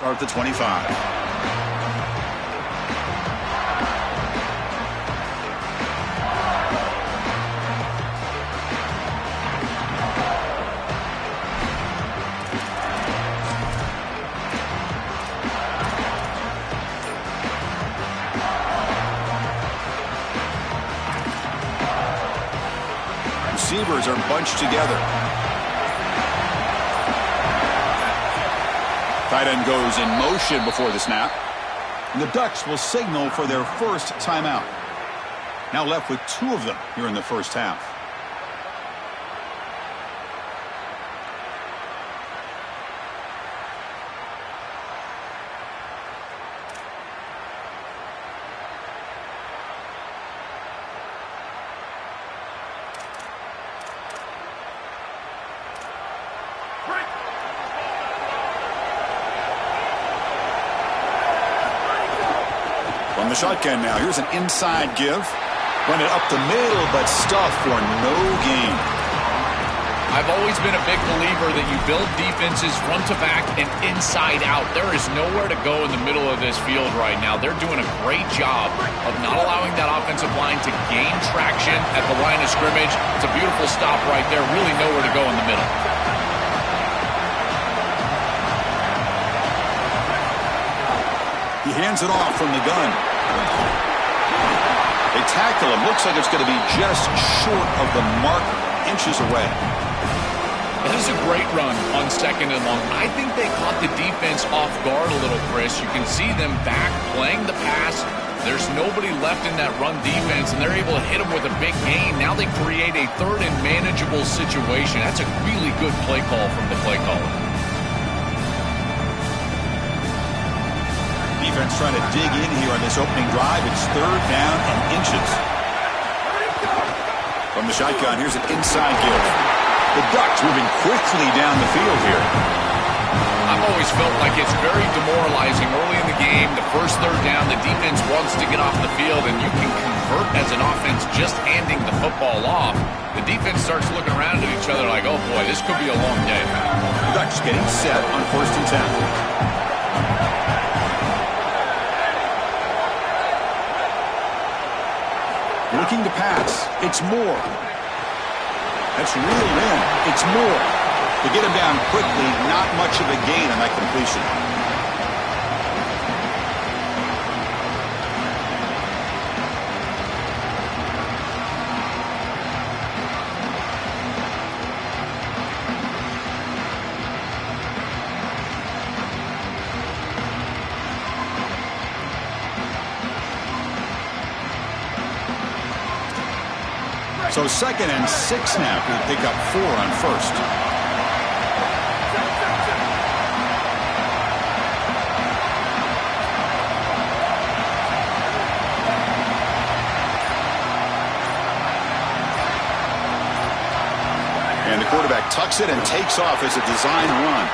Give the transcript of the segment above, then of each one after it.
Start the 25. Receivers are bunched together. Tight end goes in motion before the snap. And the Ducks will signal for their first timeout. Now left with 2 of them here in the first half. From the shotgun now, here's an inside give. Run it up the middle, but stuffed for no gain. I've always been a big believer that you build defenses front to back and inside out. There is nowhere to go in the middle of this field right now. They're doing a great job of not allowing that offensive line to gain traction at the line of scrimmage. It's a beautiful stop right there. Really nowhere to go in the middle. He hands it off from the gun. They tackle him. Looks like it's going to be just short of the marker, inches away. That is a great run on 2nd and long. I think they caught the defense off guard a little, Chris. You can see them back playing the pass. There's nobody left in that run defense, and they're able to hit them with a big gain. Now they create a 3rd and manageable situation. That's a really good play call from the play caller. Defense trying to dig in here on this opening drive. It's 3rd down and inches. From the shotgun, here's an inside give. The Ducks moving quickly down the field here. I've always felt like it's very demoralizing early in the game. The first 3rd down, the defense wants to get off the field, and you can convert as an offense just handing the football off. The defense starts looking around at each other like, oh boy, this could be a long day. The Ducks getting set on 1st and 10. Looking to pass. It's Moore. That's reeled in. It's Moore. To get him down quickly, not much of a gain on that completion. So 2nd and 6 now. We pick up 4 on 1st. And the quarterback tucks it and takes off as a design run.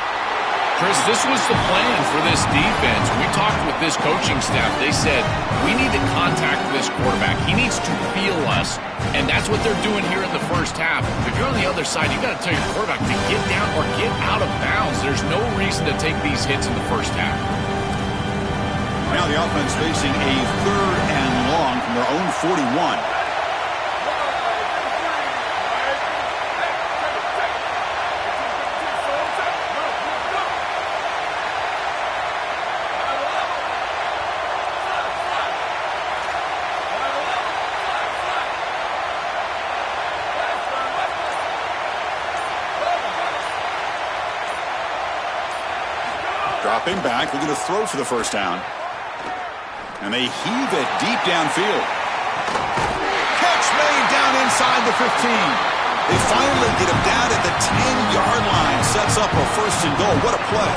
Chris, this was the plan for this defense. We talked with this coaching staff. They said, we need to contact this quarterback. He needs to feel us. And that's what they're doing here in the first half. If you're on the other side, you've got to tell your quarterback to get down or get out of bounds. There's no reason to take these hits in the first half. Now the offense facing a 3rd and long from their own 41. Dropping back, looking to throw for the first down. And they heave it deep downfield. Catch made down inside the 15. They finally get him down at the 10-yard line. Sets up a 1st and goal. What a play.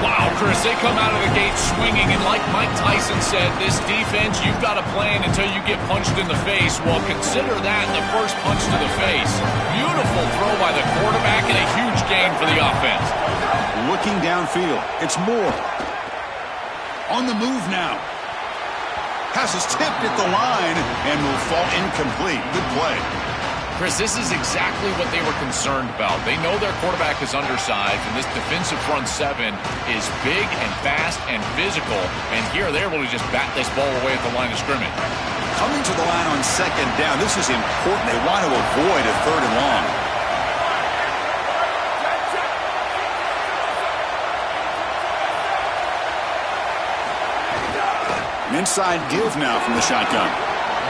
Wow, Chris, they come out of the gate swinging. And like Mike Tyson said, this defense, you've got to plan until you get punched in the face. Well, consider that the first punch to the face. Beautiful throw by the quarterback and a huge gain for the offense. Looking downfield. It's Moore. On the move now. Pass is tipped at the line and will fall incomplete. Good play. Chris, this is exactly what they were concerned about. They know their quarterback is undersized, and this defensive front seven is big and fast and physical. And here they're able to just bat this ball away at the line of scrimmage. Coming to the line on second down, this is important. They want to avoid a third and long. An inside give now from the shotgun.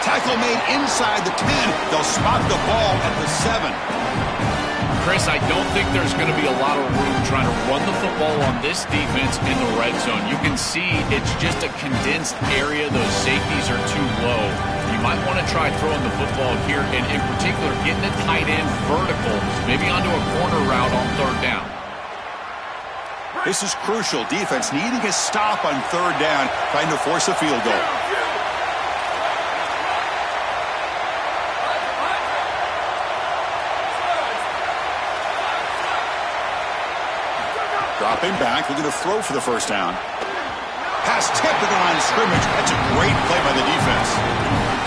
Tackle made inside the 10. They'll spot the ball at the 7. Chris, I don't think there's going to be a lot of room trying to run the football on this defense in the red zone. You can see it's just a condensed area. Those safeties are too low. You might want to try throwing the football here, and in particular, getting a tight end vertical, maybe onto a corner route on third down. This is crucial. Defense needing a stop on third down, trying to force a field goal. Dropping back, looking to throw for the first down. Pass tipped at the line of scrimmage. That's a great play by the defense.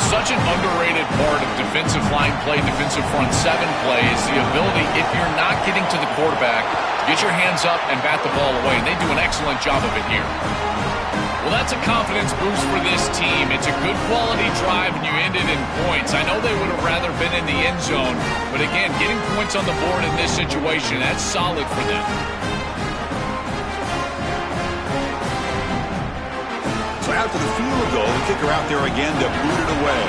Such an underrated part of defensive line play, defensive front seven play is the ability, if you're not getting to the quarterback, get your hands up and bat the ball away. And they do an excellent job of it here. Well, that's a confidence boost for this team. It's a good quality drive, and you ended in points. I know they would have rather been in the end zone, but again, getting points on the board in this situation, that's solid for them. So after the field goal, the kicker out there again to boot it away.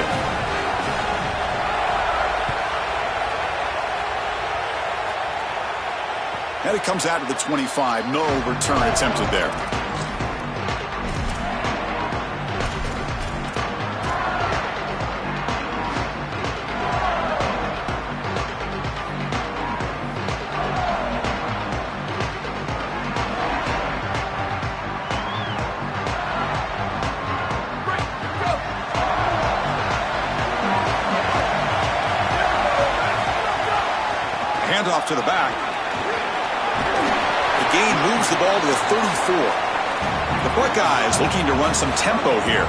And it comes out to the 25. No return attempted there. Handoff to the back. The gain moves the ball to the 34. The Buckeyes looking to run some tempo here.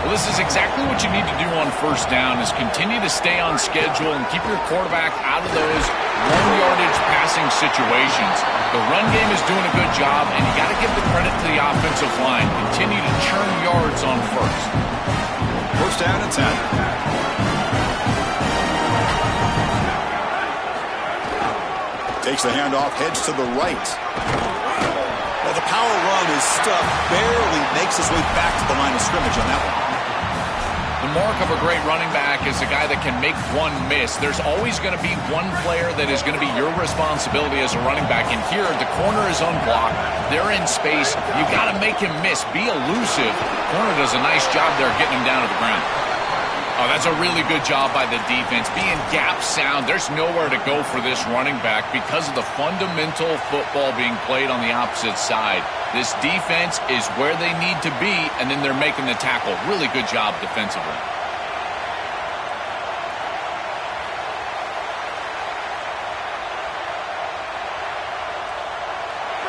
Well, this is exactly what you need to do on first down, is continue to stay on schedule and keep your quarterback out of those long yardage passing situations. The run game is doing a good job, and you got to give the credit to the offensive line. Continue to churn yards on first. First down and 10. Takes the handoff, heads to the right. Well, the power run is stuffed, barely makes his way back to the line of scrimmage on that one. The mark of a great running back is a guy that can make one miss. There's always going to be one player that is going to be your responsibility as a running back. And here, the corner is unblocked. They're in space. You got to make him miss. Be elusive. Corner does a nice job there getting him down to the ground. Oh, that's a really good job by the defense. Being gap sound, there's nowhere to go for this running back because of the fundamental football being played on the opposite side. This defense is where they need to be, and then they're making the tackle. Really good job defensively.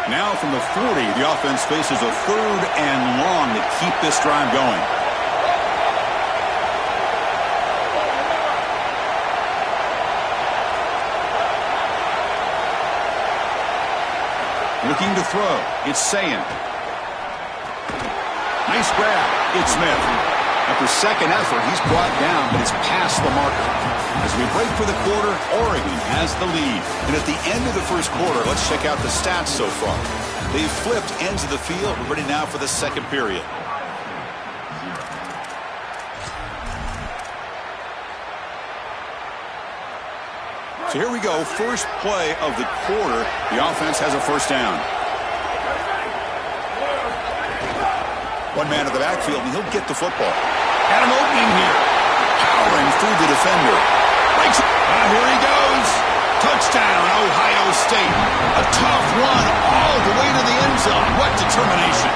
Now from the 40, the offense faces a third and long to keep this drive going. Looking to throw. It's Sayin. Nice grab. It's Smith. After second effort, he's brought down, but it's past the marker. As we break for the quarter, Oregon has the lead. And at the end of the first quarter, let's check out the stats so far. They've flipped ends of the field. We're ready now for the second period. So here we go, first play of the quarter. The offense has a first down. One man at the backfield, and he'll get the football. Got an opening here. Powering through the defender. Breaks it. And here he goes. Touchdown, Ohio State. A tough run all the way to the end zone. What determination.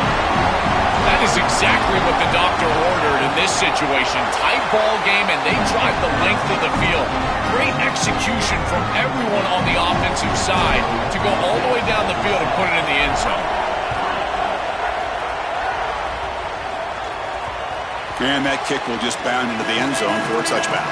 That is exactly what the doctor ordered in this situation. Tight ball game, and they drive the length of the field. Great execution from everyone on the offensive side to go all the way down the field and put it in the end zone. And that kick will just bound into the end zone for a touchback.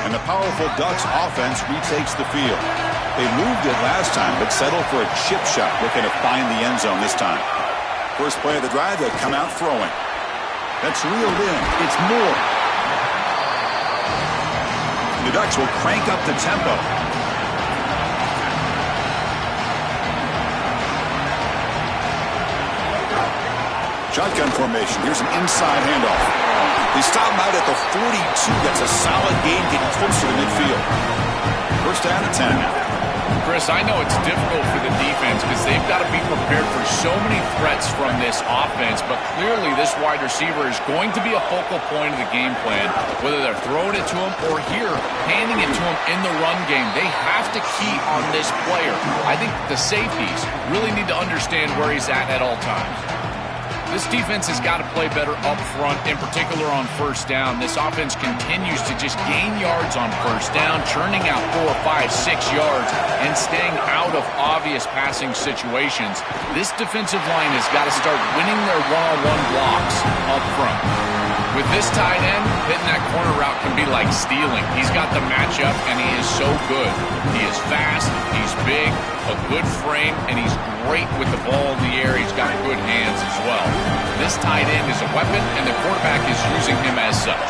And the powerful Ducks offense retakes the field. They moved it last time, but settled for a chip shot, looking to find the end zone this time. First play of the drive, they come out throwing. That's reeled in. It's Moore. The Ducks will crank up the tempo. Shotgun formation. Here's an inside handoff. They stop him out at the 42. That's a solid gain, getting closer to midfield. First down and 10 now. Chris, I know it's difficult for the defense because they've got to be prepared for so many threats from this offense, but clearly this wide receiver is going to be a focal point of the game plan, whether they're throwing it to him or here, handing it to him in the run game. They have to key on this player. I think the safeties really need to understand where he's at all times. This defense has got to play better up front, in particular on first down. This offense continues to just gain yards on first down, churning out 4, 5, 6 yards, and staying out of obvious passing situations. This defensive line has got to start winning their one-on-one blocks up front. With this tight end, hitting that corner route can be like stealing. He's got the matchup, and he is so good. He is fast, he's big, a good frame, and he's great with the ball in the air. He's got good hands as well. This tight end is a weapon, and the quarterback is using him as such.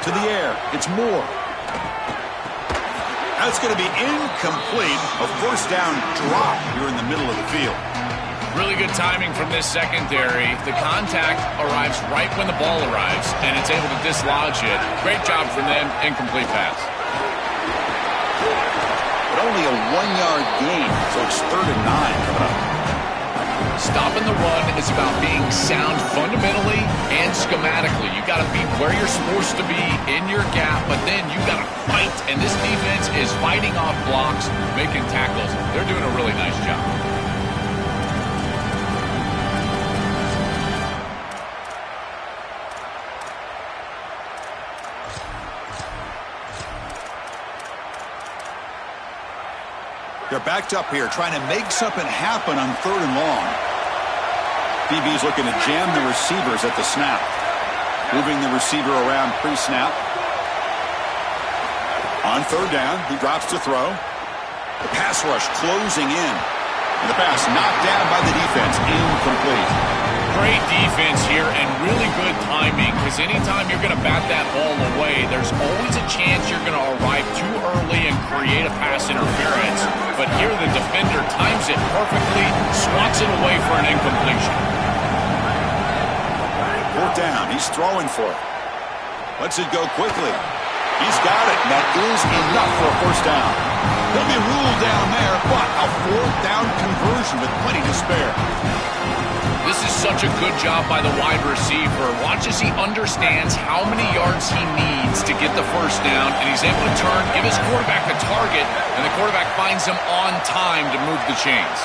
To the air, it's Moore. That's going to be incomplete. A first down drop here in the middle of the field. Really good timing from this secondary. The contact arrives right when the ball arrives, and it's able to dislodge it. Great job from them. Incomplete pass. But only a 1-yard gain, so it's 3rd and 9 coming up. Stopping the run is about being sound fundamentally and schematically. You got to be where you're supposed to be in your gap, but then you got to fight. And this defense is fighting off blocks, making tackles. They're doing a really nice job. They're backed up here, trying to make something happen on 3rd and long. DB's looking to jam the receivers at the snap. Moving the receiver around pre-snap. On 3rd down, he drops to throw. The pass rush closing in. And the pass knocked down by the defense. Incomplete. Great defense here and really good timing, because anytime you're going to bat that ball away, there's always a chance you're going to arrive too early and create a pass interference. But here the defender times it perfectly, swats it away for an incompletion. 4th down, he's throwing for it. Lets it go quickly. He's got it, and that is enough for a first down. He'll be ruled down there, but a 4th down conversion with plenty to spare. This is such a good job by the wide receiver. Watch as he understands how many yards he needs to get the first down, and he's able to turn, give his quarterback a target, and the quarterback finds him on time to move the chains.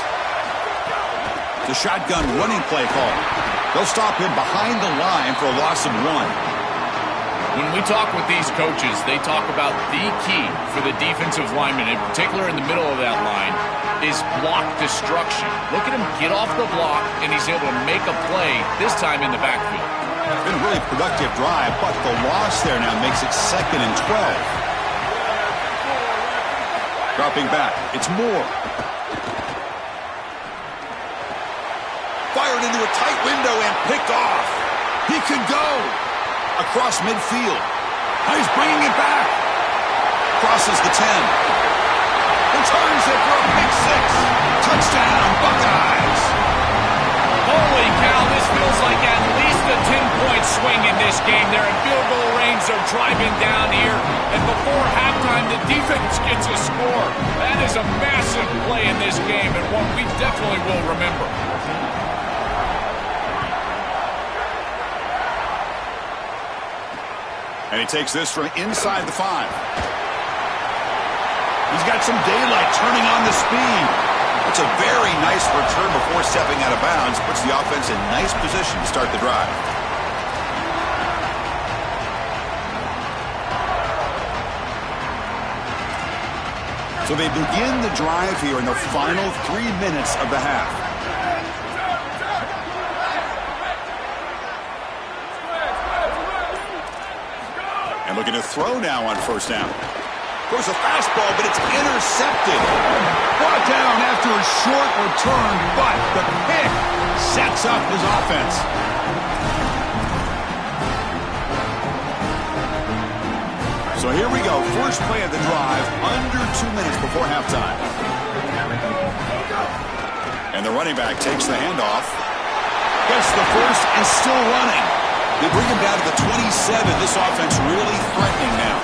The shotgun running play call. They'll stop him behind the line for a loss of 1. When we talk with these coaches, they talk about the key for the defensive lineman, in particular in the middle of that line, is block destruction. Look at him get off the block, and he's able to make a play, this time in the backfield. It's been a really productive drive, but the loss there now makes it 2nd and 12. Dropping back, it's Moore. Fired into a tight window and picked off. He could go across midfield. He's bringing it back. Crosses the 10. Returns it for a pick 6. Touchdown, Buckeyes. Holy cow, this feels like at least a 10-point swing in this game. They're in field goal range. They're driving down here. And before halftime, the defense gets a score. That is a massive play in this game, and one we definitely will remember. And he takes this from inside the 5. He's got some daylight, turning on the speed. It's a very nice return before stepping out of bounds. Puts the offense in nice position to start the drive. So they begin the drive here in the final 3 minutes of the half. looking to throw now on first down. Throws a fastball, but it's intercepted. Brought down after a short return, but the pick sets up his offense. So here we go. First play of the drive, under 2 minutes before halftime. And the running back takes the handoff. Gets the first and still running. They bring him down to the 27. This offense really threatening now.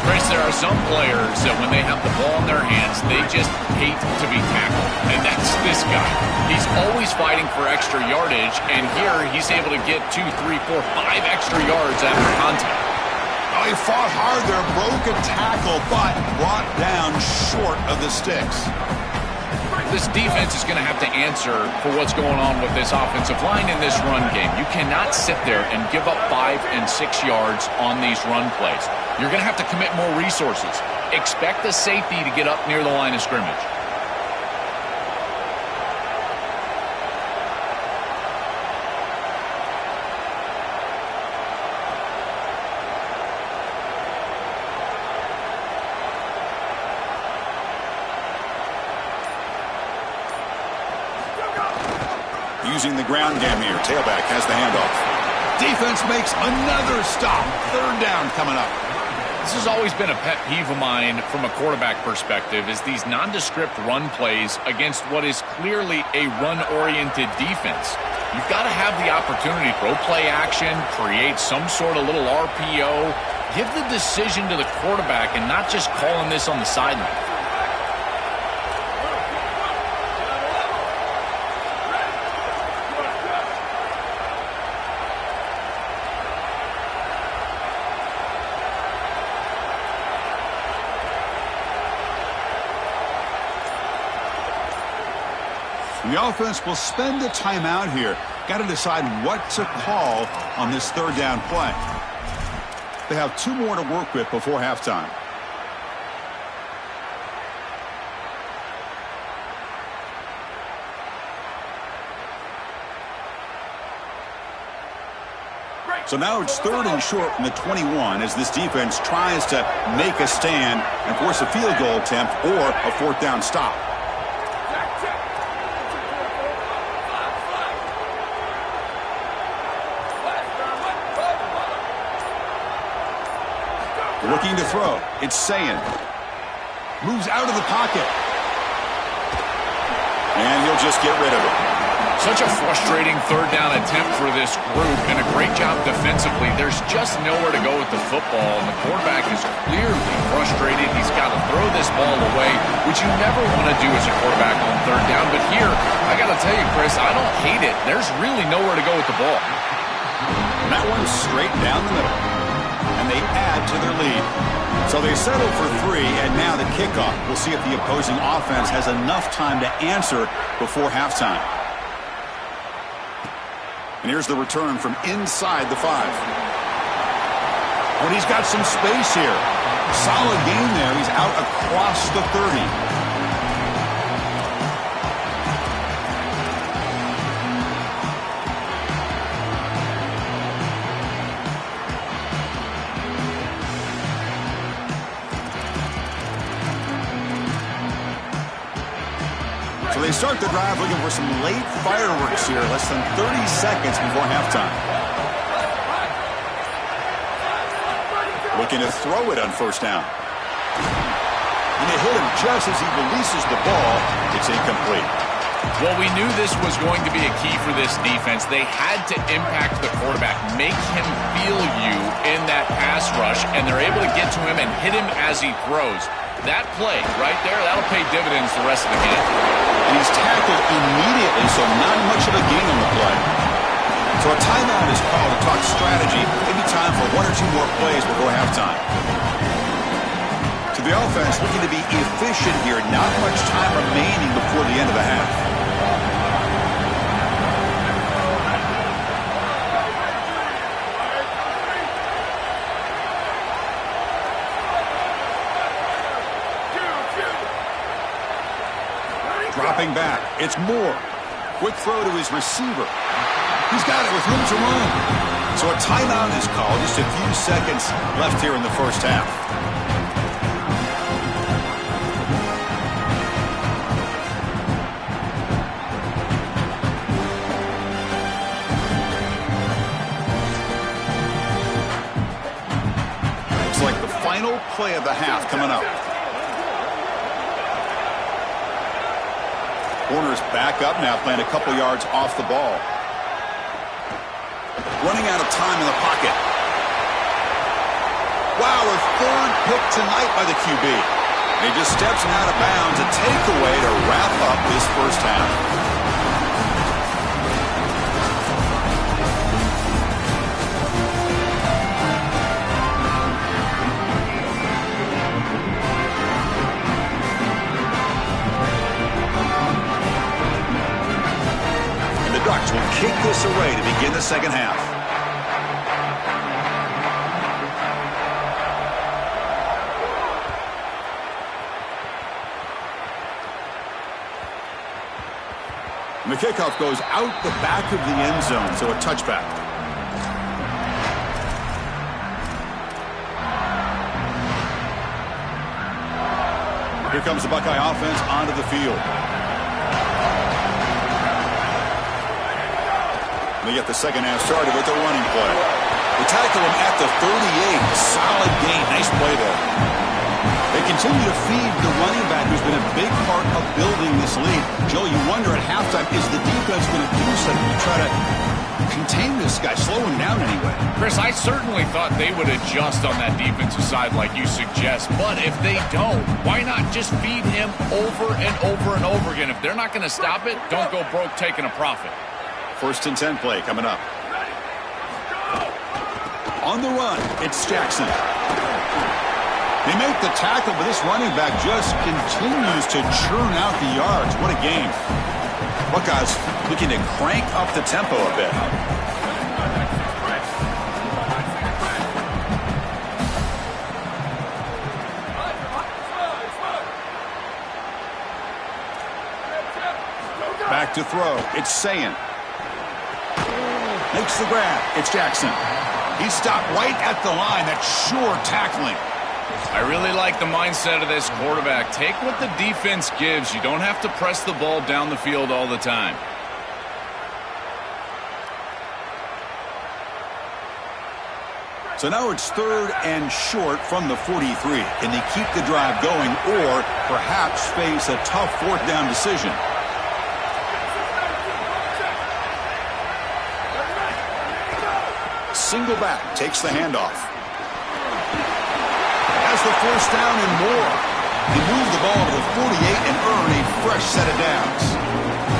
Chris, there are some players that when they have the ball in their hands, they just hate to be tackled. And that's this guy. He's always fighting for extra yardage, and here he's able to get 2, 3, 4, 5 extra yards after contact. Oh, he fought hard there, broke a tackle, but brought down short of the sticks. This defense is going to have to answer for what's going on with this offensive line in this run game. You cannot sit there and give up 5 and 6 yards on these run plays. You're going to have to commit more resources. Expect the safety to get up near the line of scrimmage. Using the ground game here. Tailback has the handoff. Defense makes another stop. Third down coming up. This has always been a pet peeve of mine from a quarterback perspective is these nondescript run plays against what is clearly a run-oriented defense. You've got to have the opportunity to throw play action, create some sort of little RPO, give the decision to the quarterback and not just calling this on the sideline. The offense will spend a timeout here. Got to decide what to call on this third down play. They have 2 more to work with before halftime. So now it's 3rd and short from the 21 as this defense tries to make a stand and force a field goal attempt or a 4th down stop. Looking to throw. It's Sayin. Moves out of the pocket. And he'll just get rid of it. Such a frustrating third down attempt for this group, and a great job defensively. There's just nowhere to go with the football, and the quarterback is clearly frustrated. He's got to throw this ball away, which you never want to do as a quarterback on third down. But here, I got to tell you, Chris, I don't hate it. There's really nowhere to go with the ball. And that one's straight down the middle. And they add to their lead. So they settle for 3, and now the kickoff. We'll see if the opposing offense has enough time to answer before halftime. And here's the return from inside the 5. But he's got some space here. Solid game there. He's out across the 30. So they start the drive looking for some late fireworks here, less than 30 seconds before halftime. Looking to throw it on first down. And they hit him just as he releases the ball. It's incomplete. Well, we knew this was going to be a key for this defense. They had to impact the quarterback, make him feel you in that pass rush, and they're able to get to him and hit him as he throws. That play right there, that'll pay dividends the rest of the game. And he's tackled immediately, so not much of a gain on the play. So a timeout is called to talk strategy. Maybe time for 1 or 2 more plays before halftime. To the offense, looking to be efficient here. Not much time remaining before the end of the half. Dropping back. It's Moore. Quick throw to his receiver. He's got it with room to run. So a timeout is called. Just a few seconds left here in the first half. Looks like the final play of the half coming up. Corner's back up now, playing a couple yards off the ball. Running out of time in the pocket. Wow, a third pick tonight by the QB. And he just steps out of bounds, a takeaway to wrap up this first half. Ducks will kick this away to begin the second half. And the kickoff goes out the back of the end zone, so a touchback. Here comes the Buckeye offense onto the field. They get the second half started with a running play. They tackle him at the 38. Solid gain. Nice play there. They continue to feed the running back who's been a big part of building this lead. Joe, you wonder at halftime, is the defense going to do something to try to contain this guy, slow him down anyway? Chris, I certainly thought they would adjust on that defensive side like you suggest. But if they don't, why not just feed him over and over and over again? If they're not going to stop it, don't go broke taking a profit. 1st and 10 play coming up. On the run, it's Jackson. They make the tackle, but this running back just continues to churn out the yards. What a game. Buckeyes looking to crank up the tempo a bit. Back to throw. It's Sayin. Makes the grab. It's Jackson. He stopped right at the line. That's sure tackling. I really like the mindset of this quarterback. Take what the defense gives. You don't have to press the ball down the field all the time. So now it's 3rd and short from the 43. Can they keep the drive going or perhaps face a tough 4th down decision? Single back, takes the handoff. Has the 1st down and more. They move the ball to the 48 and earn a fresh set of downs.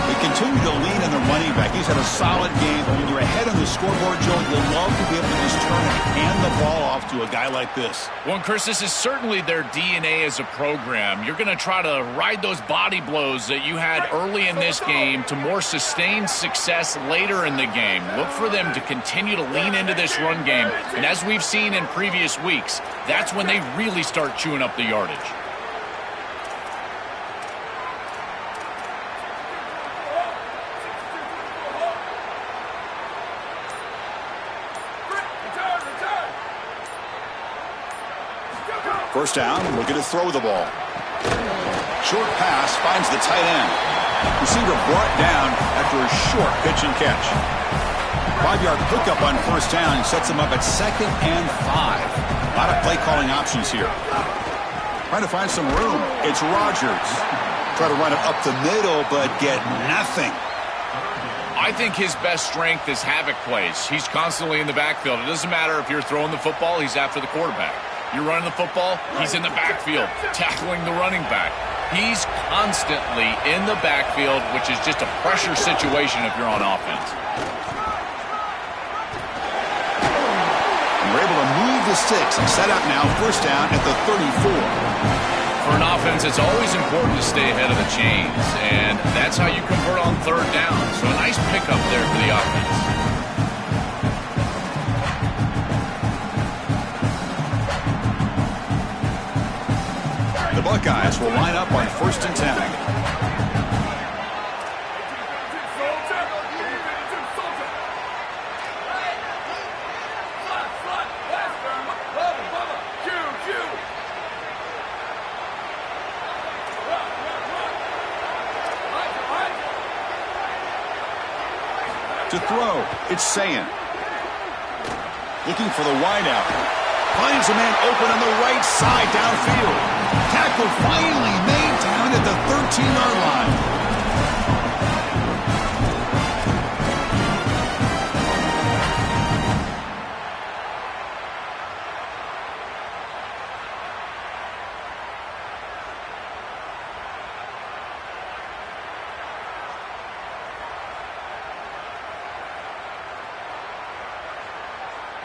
They continue to lean on the running back. He's had a solid game. When you're ahead on the scoreboard, Joe, you'll love to be able to just turn and hand the ball off to a guy like this. Well, Chris, this is certainly their DNA as a program. You're going to try to ride those body blows that you had early in this game to more sustained success later in the game. Look for them to continue to lean into this run game. And as we've seen in previous weeks, that's when they really start chewing up the yardage. First down, looking to throw the ball. Short pass finds the tight end. Receiver brought down after a short pitch and catch. 5-yard pickup on 1st down sets him up at 2nd and 5. A lot of play calling options here. Trying to find some room. It's Rodgers. Try to run it up the middle, but get nothing. I think his best strength is havoc plays. He's constantly in the backfield. It doesn't matter if you're throwing the football, he's after the quarterback. You're running the football, he's in the backfield, tackling the running back. He's constantly in the backfield, which is just a pressure situation if you're on offense. And we're able to move the sticks and set up now 1st down at the 34. For an offense, it's always important to stay ahead of the chains, and that's how you convert on 3rd down. So a nice pickup there for the offense. The Buckeyes will line up on 1st and 10. To throw, it's Sayin. Looking for the wideout. Finds a man open on the right side downfield. Tackle finally made down at the 13-yard line.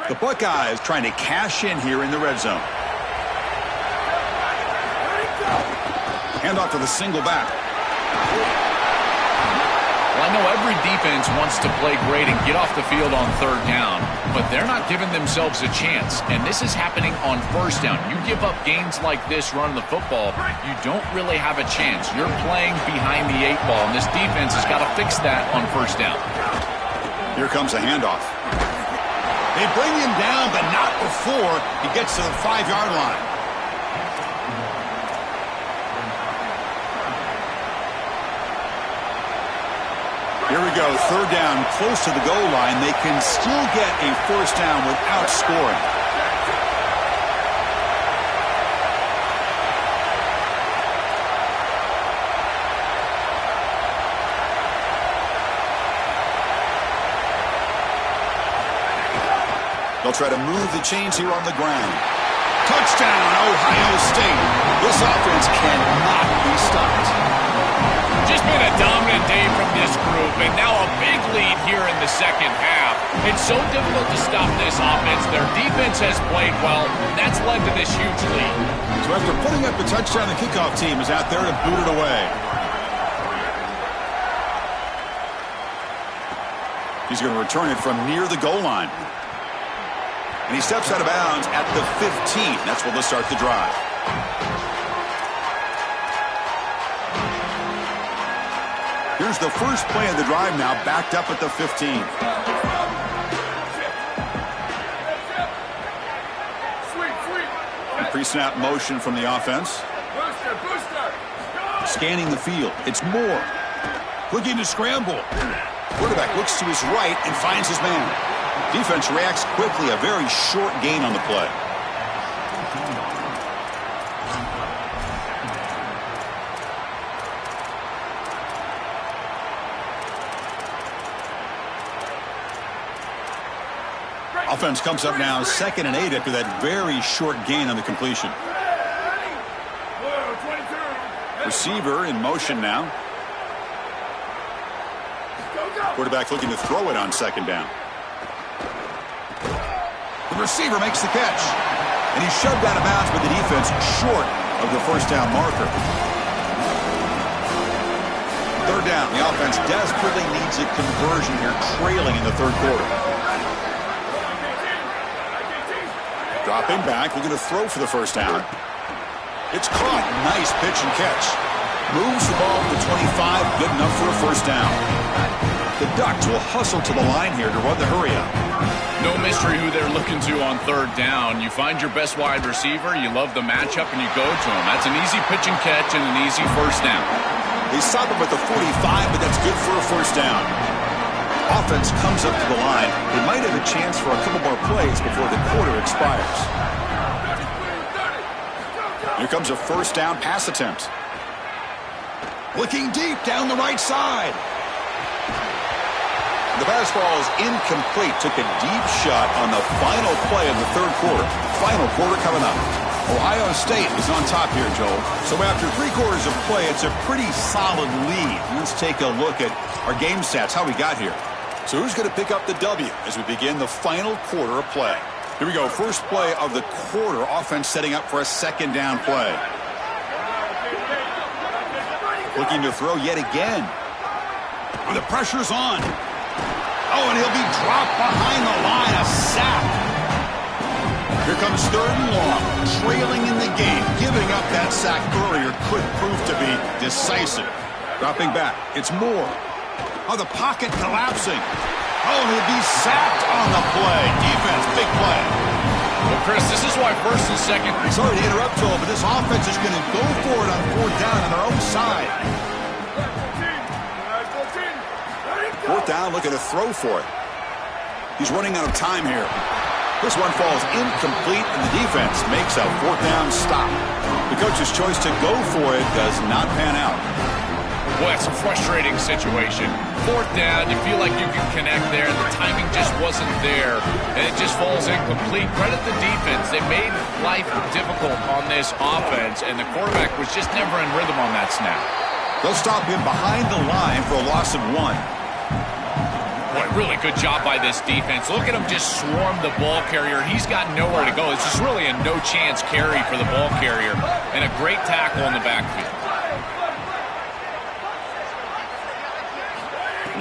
The Buckeyes trying to cash in here in the red zone. Hand off to the single back. Well, I know every defense wants to play great and get off the field on third down, but they're not giving themselves a chance, and this is happening on first down. You give up gains like this running the football, you don't really have a chance. You're playing behind the 8 ball, and this defense has got to fix that on first down. Here comes a handoff. They bring him down, but not before he gets to the 5-yard line. Here we go, third down, close to the goal line. They can still get a first down without scoring. They'll try to move the chains here on the ground. Touchdown, Ohio State. This offense cannot be stopped. Just been a dominant day from this group, and now a big lead here in the second half. It's so difficult to stop this offense. Their defense has played well, and that's led to this huge lead. So after putting up the touchdown, the kickoff team is out there to boot it away. He's going to return it from near the goal line. And he steps out of bounds at the 15. That's where they'll start the drive. Here's the first play of the drive now, backed up at the 15. Pre-snap motion from the offense. Scanning the field. It's Moore. Looking to scramble. Quarterback looks to his right and finds his man. Defense reacts quickly, a very short gain on the play. Offense comes up now 2nd and 8 after that very short gain on the completion. Receiver in motion now. Quarterback looking to throw it on 2nd down. The receiver makes the catch. And he's shoved out of bounds by the defense short of the first down marker. Third down. The offense desperately needs a conversion here, trailing in the third quarter. Dropping back, looking to throw for the first down. It's caught. Nice pitch and catch. Moves the ball to the 25, good enough for a first down. The Ducks will hustle to the line here to run the hurry-up. No mystery who they're looking to on third down. You find your best wide receiver, you love the matchup, and you go to him. That's an easy pitch and catch and an easy first down. They stop him at the 45, but that's good for a first down. Offense comes up to the line. They might have a chance for a couple more plays before the quarter expires. Here comes a first down pass attempt. Looking deep down the right side. The pass ball is incomplete. Took a deep shot on the final play of the third quarter. Final quarter coming up. Ohio State is on top here, Joel. So after 3 quarters of play, it's a pretty solid lead. Let's take a look at our game stats, how we got here. So who's going to pick up the W as we begin the final quarter of play? Here we go. First play of the quarter. Offense setting up for a 2nd down play. Looking to throw yet again. The pressure's on. Oh, and he'll be dropped behind the line. A sack. Here comes 3rd and long. Trailing in the game. Giving up that sack earlier could prove to be decisive. Dropping back. It's Moore. Oh, the pocket collapsing. Oh, and he'll be sacked on the play. Defense, big play. Well, Chris, this is why 1st and 2nd. Sorry to interrupt, Joel, but this offense is going to go for it on 4th down on their own side. Fourth down, looking to throw for it. He's running out of time here. This one falls incomplete, and the defense makes a fourth down stop. The coach's choice to go for it does not pan out. Boy, it's a frustrating situation. Fourth down, you feel like you can connect there, and the timing just wasn't there, and it just falls incomplete. Credit the defense. They made life difficult on this offense, and the quarterback was just never in rhythm on that snap. They'll stop him behind the line for a loss of 1. Boy, really good job by this defense. Look at him just swarm the ball carrier. He's got nowhere to go. It's just really a no-chance carry for the ball carrier, and a great tackle in the backfield.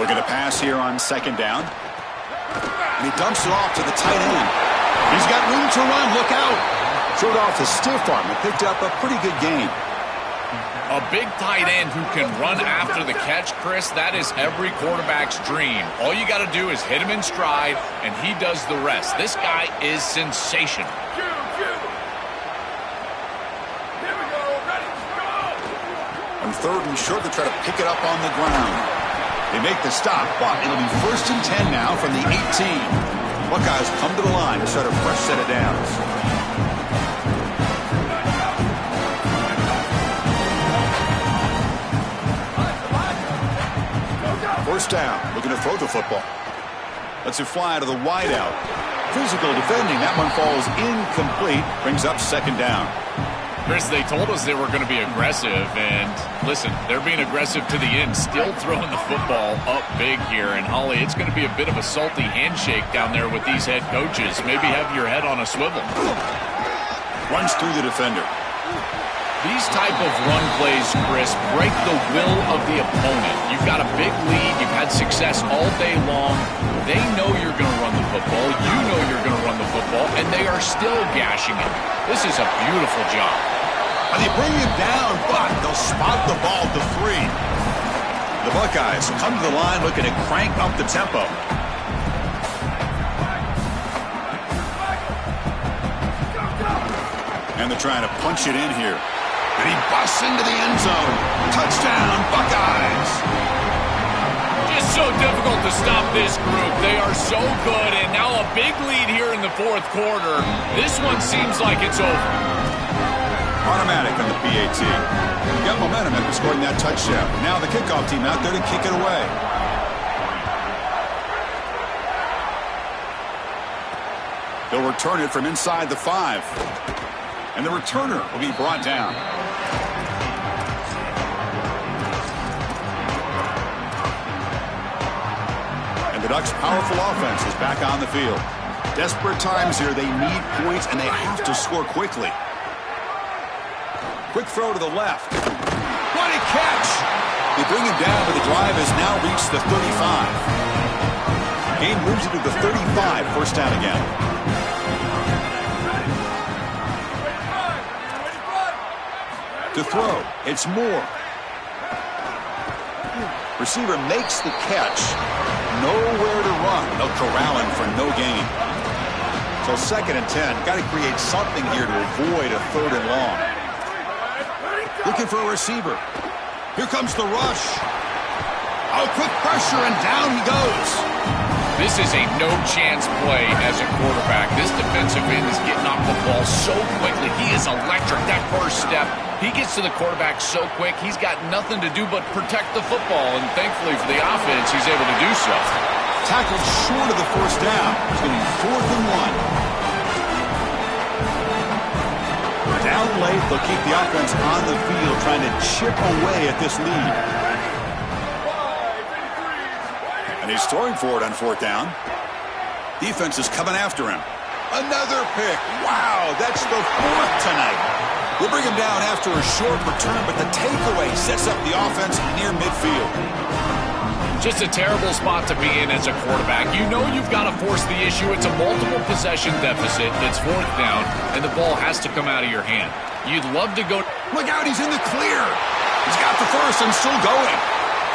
Looking to pass here on second down. And he dumps it off to the tight end. He's got room to run. Look out. Showed off the stiff arm and picked up a pretty good gain. A big tight end who can run after the catch, Chris, that is every quarterback's dream. All you got to do is hit him in stride, and he does the rest. This guy is sensational. On third and short, they try to pick it up on the ground. They make the stop, but it'll be 1st and 10 now from the 18. Buckeyes come to the line to start a fresh set of downs. First down, looking to throw the football. Lets it fly to the wideout. Physical defending, that one falls incomplete, brings up second down. Chris, they told us they were going to be aggressive, and listen, they're being aggressive to the end, still throwing the football up big here. And Holly, it's going to be a bit of a salty handshake down there with these head coaches. Maybe have your head on a swivel. Runs through the defender. These type of run plays, Chris, break the will of the opponent. You've got a big lead. You've had success all day long. They know you're going to run the football. You know you're going to run the football, and they are still gashing it. This is a beautiful job. And they bring him down, but they'll spot the ball to 3. The Buckeyes come to the line looking to crank up the tempo. And they're trying to punch it in here. And he busts into the end zone. Touchdown, Buckeyes! Just so difficult to stop this group. They are so good, and now a big lead here in the fourth quarter. This one seems like it's over. Automatic on the PAT. You got momentum after scoring that touchdown. Now the kickoff team out there to kick it away. They'll return it from inside the 5. And the returner will be brought down. And the Ducks' powerful offense is back on the field. Desperate times here. They need points, and they have to score quickly. Quick throw to the left. What a catch! They bring him down, but the drive has now reached the 35. Game moves it to the 35. First down again. To throw, it's Moore. Receiver makes the catch. Nowhere to run. They'll corral him for no gain. So 2nd and 10. Got to create something here to avoid a 3rd and long. Looking for a receiver. Here comes the rush. Oh, quick pressure, and down he goes. This is a no-chance play as a quarterback. This defensive end is getting off the ball so quickly. He is electric. That first step, he gets to the quarterback so quick, he's got nothing to do but protect the football, and thankfully for the offense, he's able to do so. Tackled short of the first down. It's going to be 4th and 1. Down late, they'll keep the offense on the field, trying to chip away at this lead. And he's throwing for it on 4th down. Defense is coming after him. Another pick. Wow, that's the 4th tonight. We'll bring him down after a short return, but the takeaway sets up the offense near midfield. Just a terrible spot to be in as a quarterback. You know you've got to force the issue. It's a multiple possession deficit. It's 4th down, and the ball has to come out of your hand. You'd love to go. Look out, he's in the clear. He's got the first and still going.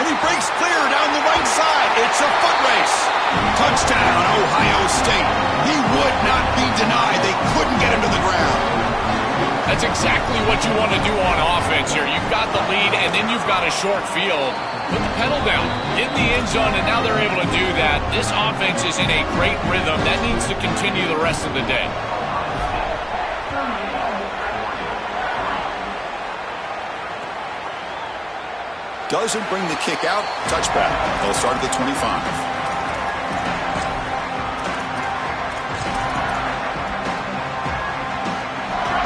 And he breaks clear down the right side. It's a foot race. Touchdown, Ohio State. He would not be denied. They couldn't get him to the ground. That's exactly what you want to do on offense here. You've got the lead, and then you've got a short field. Put the pedal down, get in the end zone, and now they're able to do that. This offense is in a great rhythm. That needs to continue the rest of the day. Doesn't bring the kick out. Touchback. They'll start at the 25.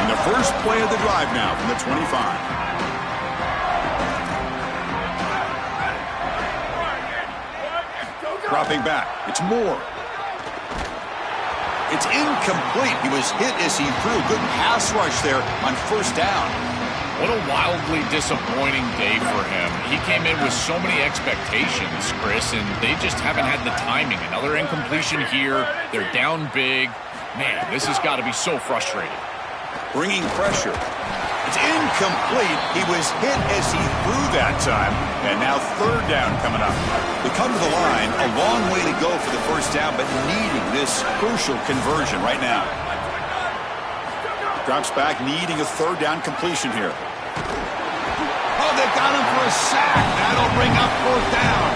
And the first play of the drive now from the 25. Dropping back. It's Moore. It's incomplete. He was hit as he threw. Good pass rush there on first down. What a wildly disappointing day for him. He came in with so many expectations, Chris, and they just haven't had the timing. Another incompletion here. They're down big. Man, this has got to be so frustrating. Bringing pressure. It's incomplete. He was hit as he threw that time. And now third down coming up. They come to the line. A long way to go for the first down, but needing this crucial conversion right now. Drops back, needing a third down completion here. Oh, they got him for a sack. That'll bring up fourth down.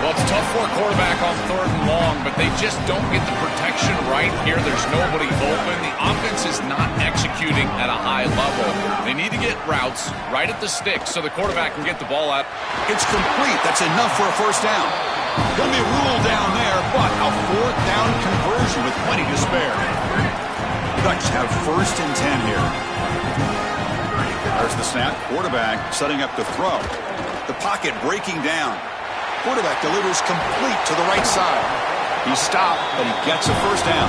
Well, it's tough for a quarterback on third and long, but they just don't get the protection right here. There's nobody open. The offense is not executing at a high level. They need to get routes right at the stick so the quarterback can get the ball out. It's complete. That's enough for a first down. Going to be ruled down there, but a fourth down conversion with plenty to spare. Dutch have first and 10 here. There's the snap. Quarterback setting up to throw. The pocket breaking down. Quarterback delivers complete to the right side. He stopped, but he gets a first down.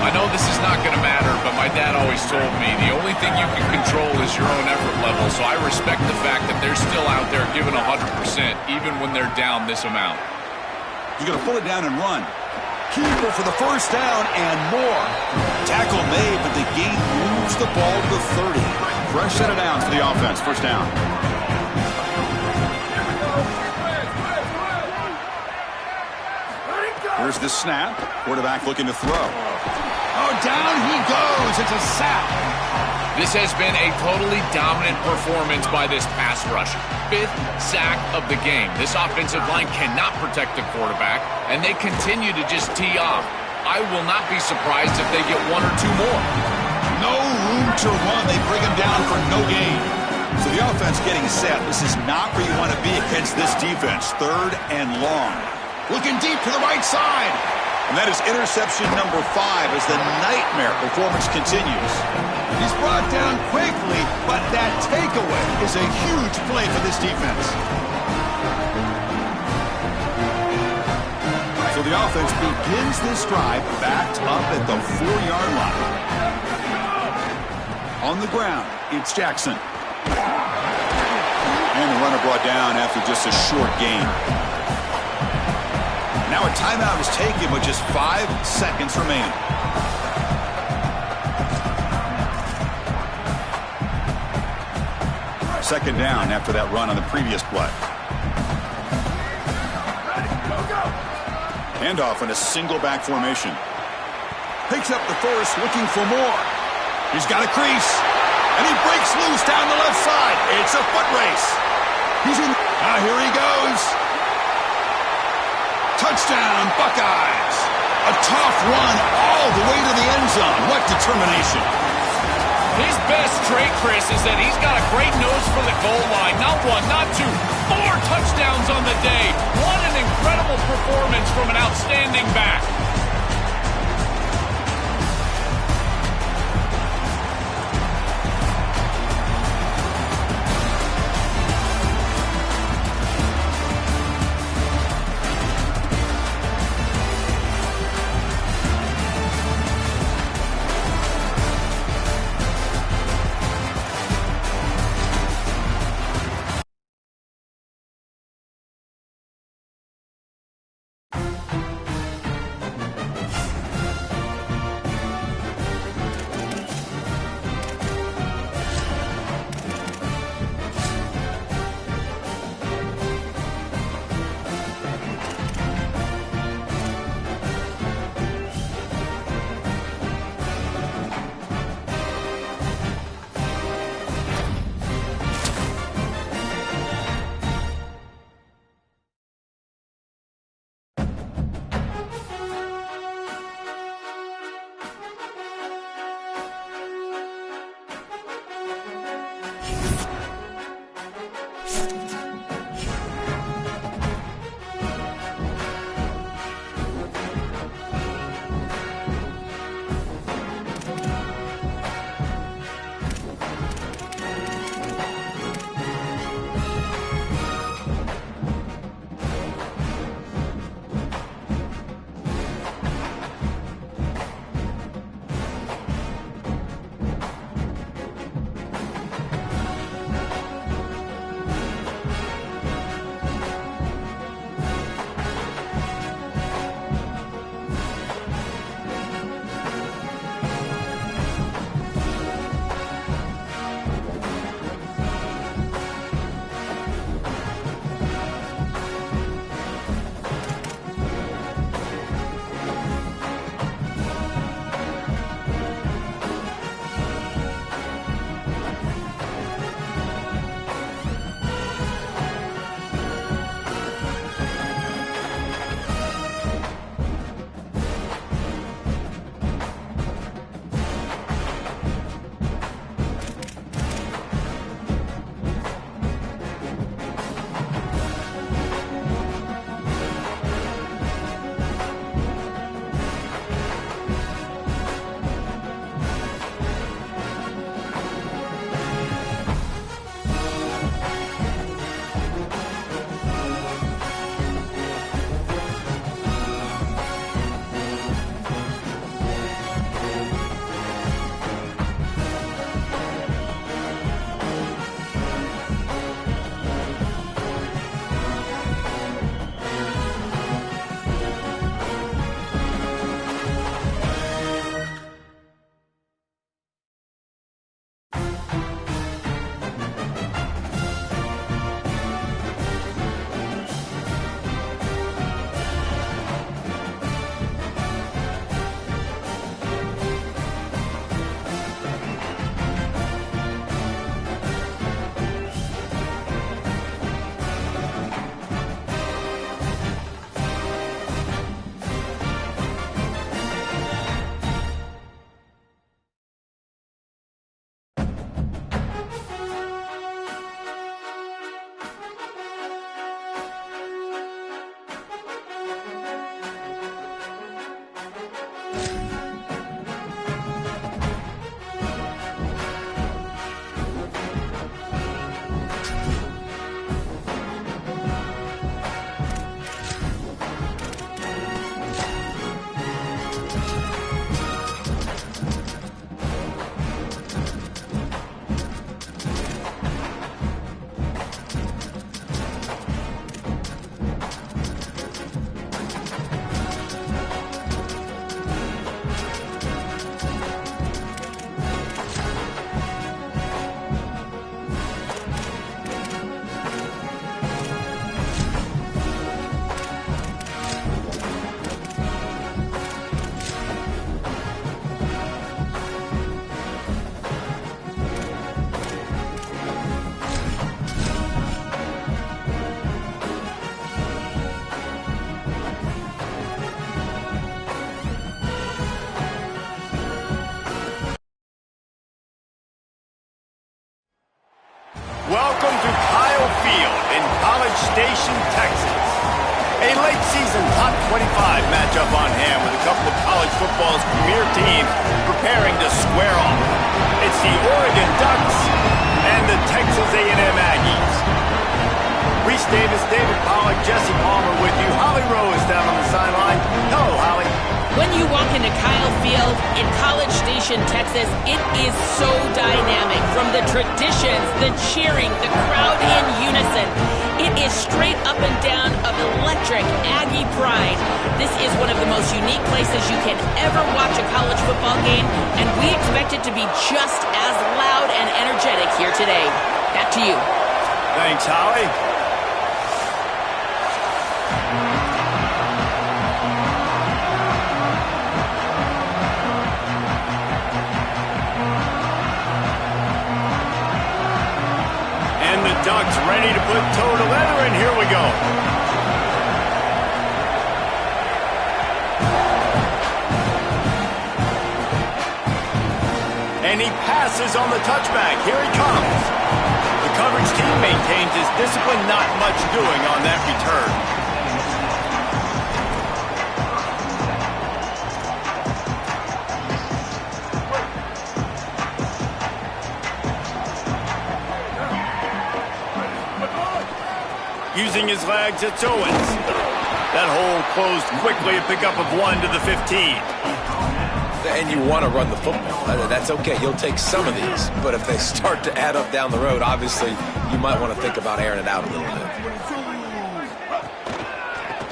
I know this is not going to matter, but my dad always told me the only thing you can control is your own effort level, so I respect the fact that they're still out there giving 100%, even when they're down this amount. He's going to pull it down and run. Keeper for the first down and more. Tackle made, but the gain moves the ball to the 30. Fresh set of downs for the offense. First down. Here's the snap. Quarterback looking to throw. Oh, down he goes. It's a sack. This has been a totally dominant performance by this pass rush. 5th sack of the game. This offensive line cannot protect the quarterback, and they continue to just tee off. I will not be surprised if they get one or two more. No room to run. They bring him down for no gain. So the offense getting set. This is not where you want to be against this defense. Third and long. Looking deep to the right side. And that is interception number 5 as the nightmare performance continues. He's brought down quickly, but that takeaway is a huge play for this defense. So the offense begins this drive backed up at the 4-yard line. On the ground, it's Jackson. And the runner brought down after just a short gain. Now a timeout is taken with just 5 seconds remaining. Second down after that run on the previous play. Handoff in a single back formation. Picks up the first, looking for more. He's got a crease. And he breaks loose down the left side. It's a foot race. He's in. Now here he goes. Touchdown, Buckeyes. A tough run all the way to the end zone. What determination. His best trait, Chris, is that he's got a great nose for the goal line. Not 1, not 2, 4 touchdowns on the day. What an incredible performance from an outstanding back. late season top 25 matchup on hand with a couple of college football's premier teams preparing to square off. It's the Oregon Ducks and the Texas A&M Aggies. Reese Davis, David Pollack, Jesse Palmer with you. Holly Rowe is down on the sideline. Hello, Holly. When you walk into Kyle Field in College Station, Texas, it is so dynamic. From the traditions, the cheering, the crowd in unison. It is straight up and down of electric Aggie pride. This is one of the most unique places you can ever watch a college football game, and we expect it to be just as loud and energetic here today. Back to you. Thanks, Holly. Ducks ready to put toe to leather, and here we go. And he passes on the touchback. Here he comes. The coverage team maintains his discipline, not much doing on that return. Using his legs, it's Owens. That hole closed quickly, a pickup of 1 to the 15. And you want to run the football. That's okay. You'll take some of these. But if they start to add up down the road, obviously, you might want to think about airing it out a little bit.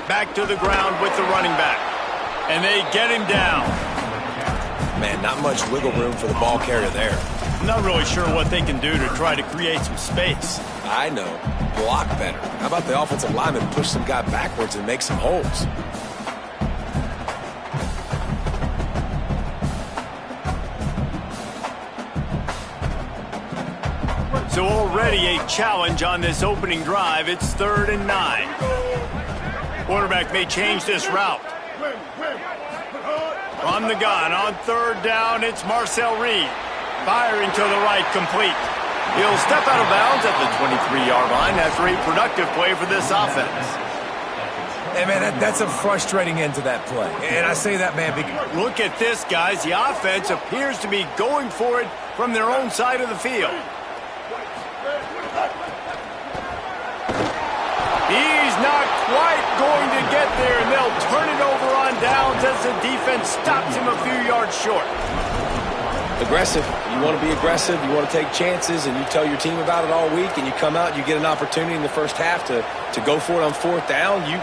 Back to the ground with the running back. And they get him down. Man, not much wiggle room for the ball carrier there. I'm not really sure what they can do to try to create some space. I know. Block better. How about the offensive lineman push some guy backwards and make some holes? So already a challenge on this opening drive. It's 3rd and 9. Quarterback may change this route. From the gun on 3rd down, it's Marcel Reed. Firing to the right, complete. He'll step out of bounds at the 23-yard line after a productive play for this offense. Hey, man, that's a frustrating end to that play. And I say that, man, because... Look at this, guys. The offense appears to be going for it from their own side of the field. He's not quite going to get there, and they'll turn it over on downs as the defense stops him a few yards short. Aggressive. You want to be aggressive. You want to take chances, and you tell your team about it all week, and you come out and you get an opportunity in the first half to go for it on 4th down. You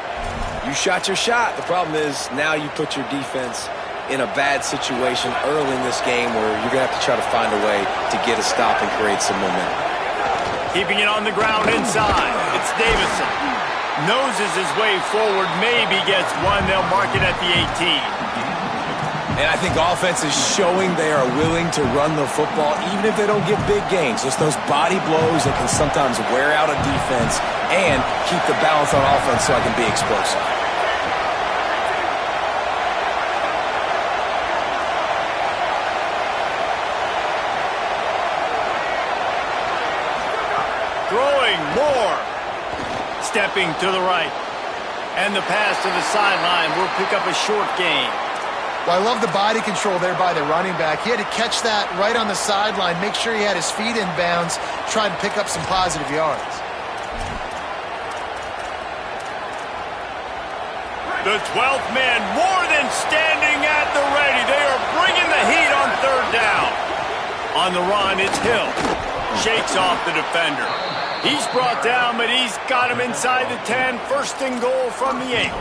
shot your shot. The problem is now you put your defense in a bad situation early in this game where you're going to have to try to find a way to get a stop and create some momentum. Keeping it on the ground inside. It's Davison. Noses his way forward. Maybe gets one. They'll mark it at the 18. And I think offense is showing they are willing to run the football, even if they don't get big gains. Just those body blows that can sometimes wear out a defense and keep the balance on offense so I can be explosive. Throwing more. Stepping to the right. And the pass to the sideline will pick up a short gain. Well, I love the body control there by the running back. He had to catch that right on the sideline, make sure he had his feet in bounds, try and pick up some positive yards. The 12th man more than standing at the ready. They are bringing the heat on 3rd down. On the run, it's Hill. Shakes off the defender. He's brought down, but he's got him inside the 10. 1st and goal from the 8.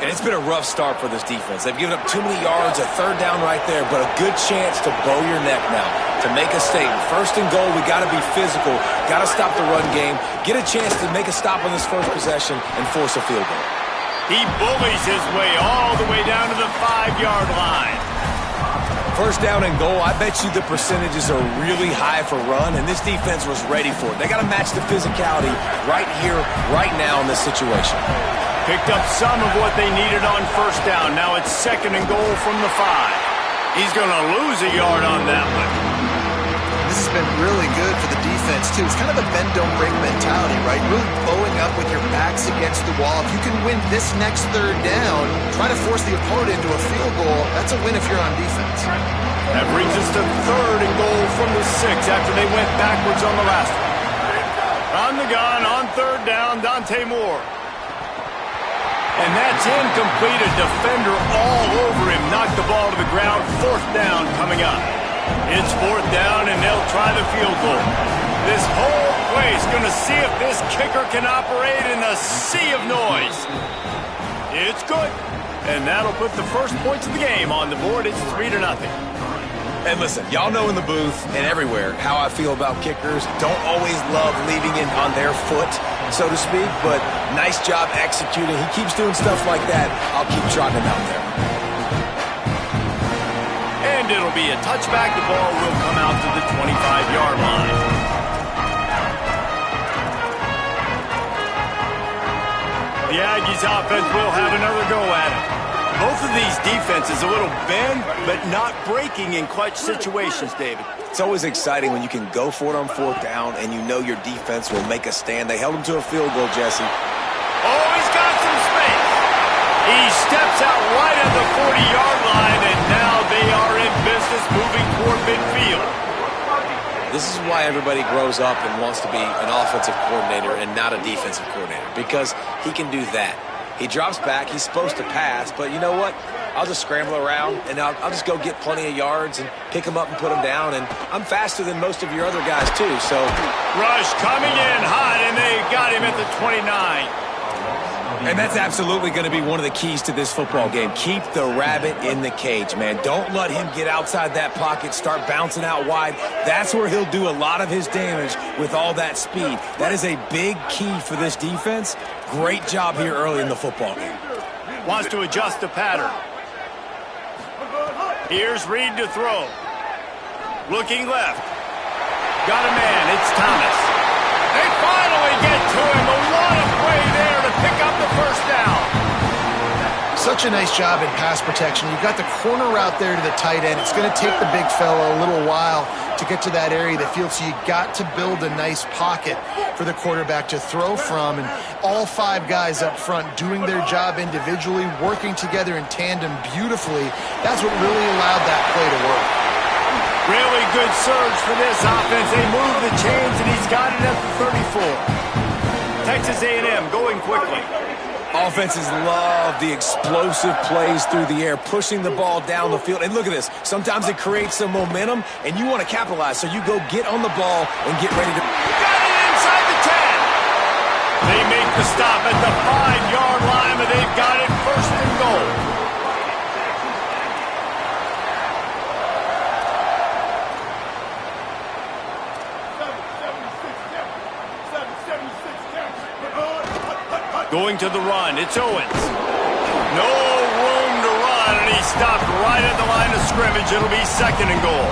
And it's been a rough start for this defense. They've given up too many yards, a 3rd down right there, but a good chance to bow your neck now, to make a statement. 1st and goal, we got to be physical, got to stop the run game, get a chance to make a stop on this first possession, and force a field goal. He bullies his way all the way down to the 5-yard line. 1st down and goal, I bet you the percentages are really high for run, and this defense was ready for it. They got to match the physicality right here, right now in this situation. Picked up some of what they needed on 1st down. Now it's 2nd and goal from the 5. He's going to lose a yard on that one. this has been really good for the defense, too. It's kind of a bend-don't-break mentality, right? Really bowing up with your backs against the wall. If you can win this next third down, try to force the opponent into a field goal, that's a win if you're on defense. That brings us to 3rd and goal from the 6 after they went backwards on the last one. On the gun, on 3rd down, Dante Moore. And that's incomplete. A defender all over him. Knocked the ball to the ground. 4th down coming up. It's 4th down, and they'll try the field goal. This whole place going to see if this kicker can operate in a sea of noise. It's good. And that'll put the first points of the game on the board. It's 3-0. And listen, y'all know in the booth and everywhere how I feel about kickers. Don't always love leaving it on their foot, so to speak, but nice job executing. He keeps doing stuff like that. I'll keep trotting him out there. And it'll be a touchback. The ball will come out to the 25-yard line. The Aggies offense will have another go at it. Both of these defenses a little bend, but not breaking in clutch situations, David. It's always exciting when you can go for it on 4th down and you know your defense will make a stand. They held him to a field goal, Jesse. Oh, he's got some space. He steps out right at the 40-yard line, and now they are in business moving toward midfield. This is why everybody grows up and wants to be an offensive coordinator and not a defensive coordinator, because he can do that. He drops back. He's supposed to pass, but you know what? I'll just scramble around, and I'll just go get plenty of yards and pick him up and put him down, and I'm faster than most of your other guys, too, so. Rush coming in hot, and they got him at the 29. And that's absolutely going to be one of the keys to this football game. Keep the rabbit in the cage, man. Don't let him get outside that pocket, start bouncing out wide. That's where he'll do a lot of his damage with all that speed. That is a big key for this defense. Great job here early in the football game. Wants to adjust the pattern. Here's Reed to throw. Looking left. Got a man. It's Thomas. They finally get to him. A lot of play there to pick up the first down. Such a nice job in pass protection. You've got the corner route there to the tight end. It's going to take the big fella a little while to get to that area of the field, so you got to build a nice pocket for the quarterback to throw from. And all 5 guys up front doing their job individually, working together in tandem beautifully. That's what really allowed that play to work. Really good surge for this offense. They move the chains, and he's got it at the 34. Texas A&M going quickly. Offenses love the explosive plays through the air, pushing the ball down the field. And look at this. Sometimes it creates some momentum, and you want to capitalize. So you go get on the ball and get ready to... Got it inside the 10. They make the stop at the 5-yard line, but they've got it 1st and goal. Going to the run, it's Owens. No room to run, and he stopped right at the line of scrimmage. It'll be 2nd and goal.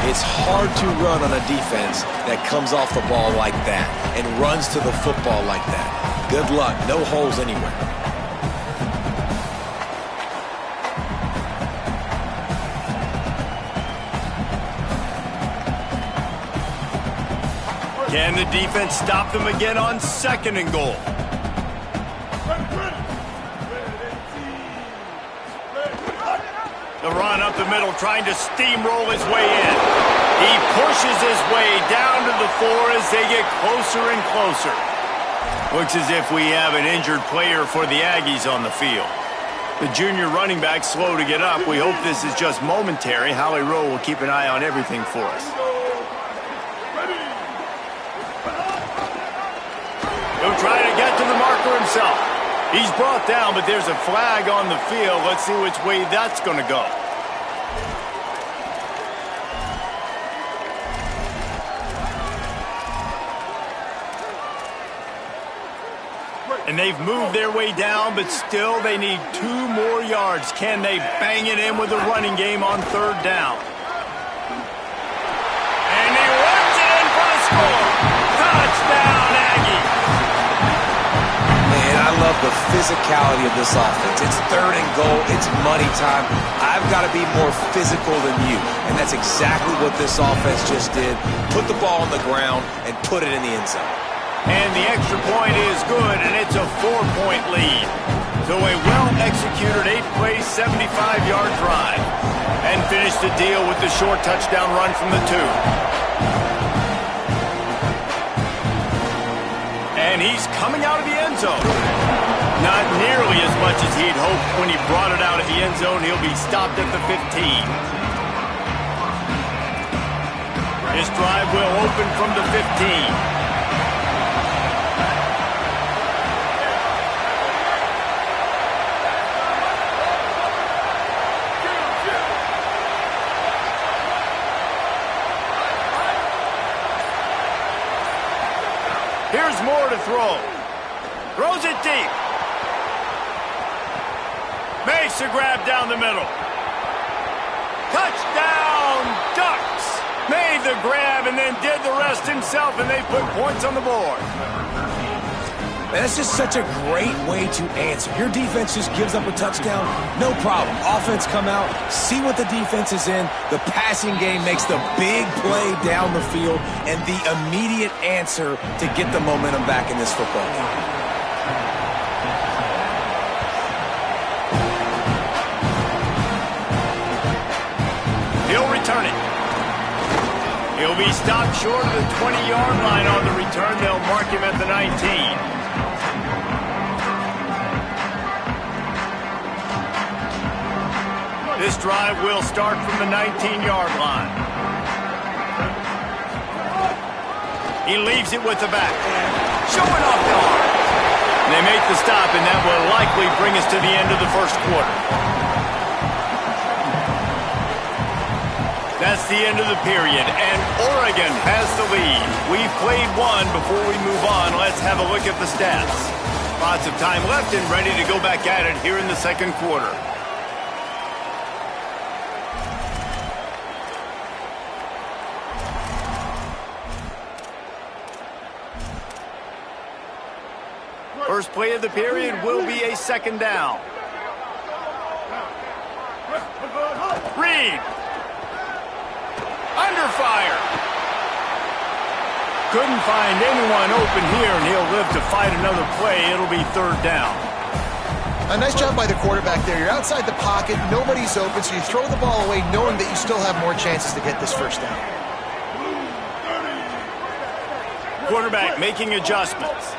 It's hard to run on a defense that comes off the ball like that and runs to the football like that. Good luck. No holes anywhere. Can the defense stop them again on 2nd and goal? The run up the middle, trying to steamroll his way in. He pushes his way down to the 4 as they get closer and closer. Looks as if we have an injured player for the Aggies on the field. The junior running back slow to get up. We hope this is just momentary. Howie Rowe will keep an eye on everything for us. He'll try to get to the marker himself. He's brought down, but there's a flag on the field. Let's see which way that's going to go. And they've moved their way down, but still they need 2 more yards. Can they bang it in with a running game on 3rd down? And he runs it in for the score. Touchdown, Aggie. Man, I love the physicality of this offense. It's 3rd and goal. It's money time. I I've got to be more physical than you. And that's exactly what this offense just did. Put the ball on the ground and put it in the end zone. And the extra point is good, and it's a 4-point lead. So a well-executed 8-play, 75-yard drive. And finish the deal with the short touchdown run from the 2. And he's coming out of the end zone. Not nearly as much as he'd hoped when he brought it out of the end zone. He'll be stopped at the 15. This drive will open from the 15. Here's Moore to throw. Throws it deep. Makes a grab down the middle. Touchdown, Ducks! Made the grab and then did the rest himself, and they put points on the board. Man, that's just such a great way to answer. Your defense just gives up a touchdown, no problem. Offense come out, see what the defense is in. The passing game makes the big play down the field and the immediate answer to get the momentum back in this football game. He'll return it. He'll be stopped short of the 20-yard line on the return. They'll mark him at the 19. This drive will start from the 19-yard line. He leaves it with the back. Showing off the arm. They make the stop, and that will likely bring us to the end of the first quarter. That's the end of the period, and Oregon has the lead. We've played one. Before we move on, let's have a look at the stats. Lots of time left and ready to go back at it here in the second quarter. First play of the period will be a second down. Reed. Under fire. Couldn't find anyone open here, and he'll live to fight another play. It'll be third down. A nice job by the quarterback there. You're outside the pocket, nobody's open, so you throw the ball away knowing that you still have more chances to get this first down. Quarterback making adjustments.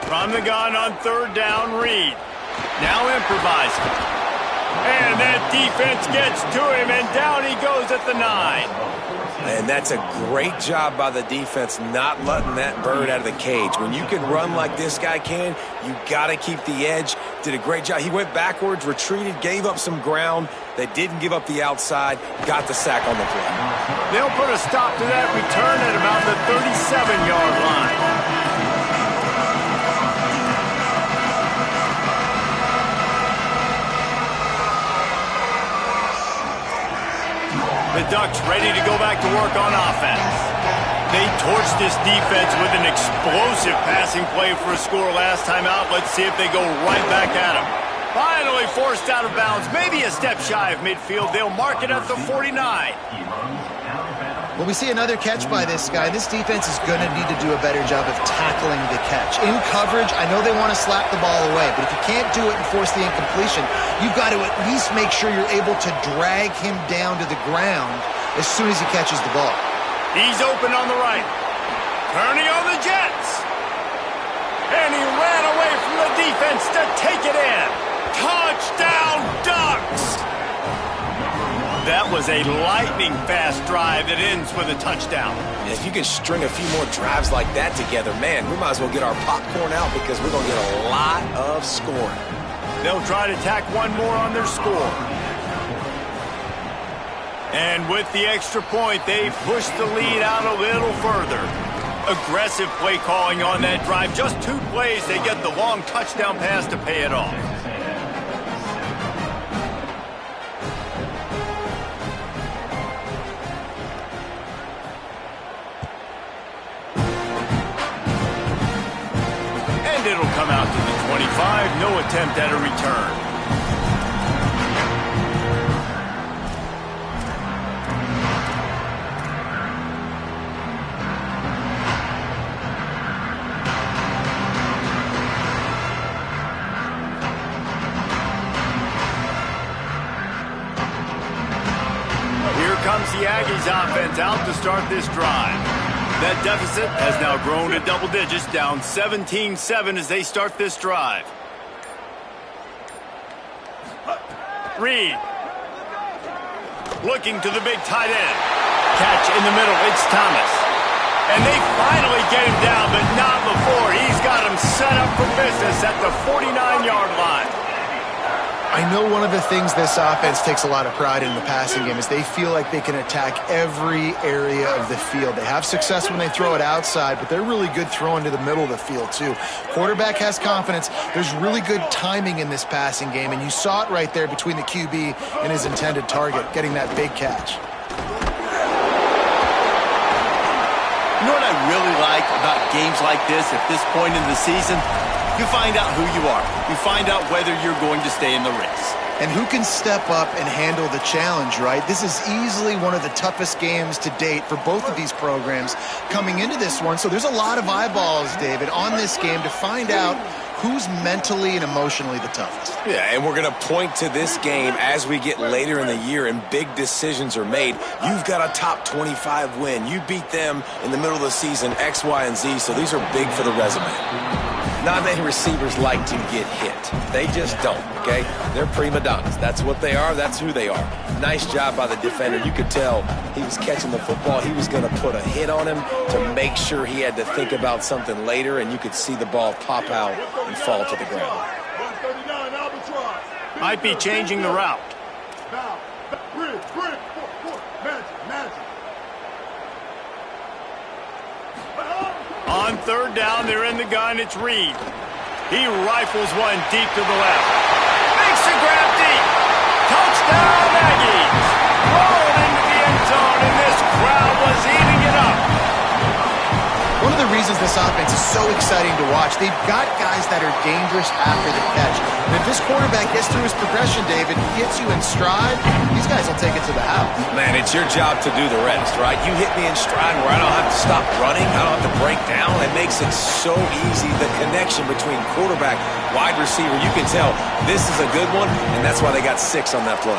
From the gun on third down, Reed. Now improvising. And that defense gets to him, and down he goes at the 9. And that's a great job by the defense not letting that bird out of the cage. When you can run like this guy can, you got to keep the edge. Did a great job. He went backwards, retreated, gave up some ground. They didn't give up the outside, got the sack on the play. They'll put a stop to that return at about the 37-yard line. The Ducks ready to go back to work on offense. They torched this defense with an explosive passing play for a score last time out. Let's see if they go right back at him. Finally forced out of bounds, maybe a step shy of midfield. They'll mark it at the 49. Well, we see another catch by this guy. This defense is going to need to do a better job of tackling the catch. In coverage, I know they want to slap the ball away, but if you can't do it and force the incompletion, you've got to at least make sure you're able to drag him down to the ground as soon as he catches the ball. He's open on the right. Turning on the Jets. And he ran away from the defense to take it in. Touchdown, Ducks! That was a lightning-fast drive that ends with a touchdown. If you can string a few more drives like that together, man, we might as well get our popcorn out because we're going to get a lot of scoring. They'll try to tack one more on their score. And with the extra point, they push the lead out a little further. Aggressive play calling on that drive. Just 2 plays, they get the long touchdown pass to pay it off. It'll come out to the 25. No attempt at a return. Comes the Aggies offense out to start this drive. That deficit has now grown to double digits, down 17-7 as they start this drive. Reed. Looking to the big tight end. Catch in the middle, it's Thomas. And they finally get him down, but not before. He's got him set up for business at the 49-yard line. I know one of the things this offense takes a lot of pride in the passing game is they feel like they can attack every area of the field. They have success when they throw it outside, but they're really good throwing to the middle of the field too. Quarterback has confidence. There's really good timing in this passing game, and you saw it right there between the QB and his intended target, getting that big catch. You know what I really like about games like this at this point in the season? You find out who you are. You find out whether you're going to stay in the race. And who can step up and handle the challenge, right? This is easily one of the toughest games to date for both of these programs coming into this one. So there's a lot of eyeballs, David, on this game to find out who's mentally and emotionally the toughest. Yeah, and we're going to point to this game as we get later in the year and big decisions are made. You've got a top 25 win. You beat them in the middle of the season, X, Y, and Z, so these are big for the resume. Not many receivers like to get hit. They just don't, okay? They're prima donnas. That's what they are. That's who they are. Nice job by the defender. You could tell he was catching the football. He was going to put a hit on him to make sure he had to think about something later, and you could see the ball pop out and fall to the ground. Might be changing the route. On third down, they're in the gun. It's Reed. He rifles one deep to the left. Makes the grab deep. Touchdown, Aggies. Rolled into the end zone, and this crowd was eating it up. One of the reasons this offense is so exciting to watch, they've got guys that are dangerous after the catch. And if this quarterback gets through his progression, David, gets you in stride, these guys will take it to the house. Man, it's your job to do the rest, right? You hit me in stride where I don't have to stop running. I don't have to break down. It makes it so easy. The connection between quarterback, wide receiver, you can tell this is a good one, and that's why they got 6 on that play.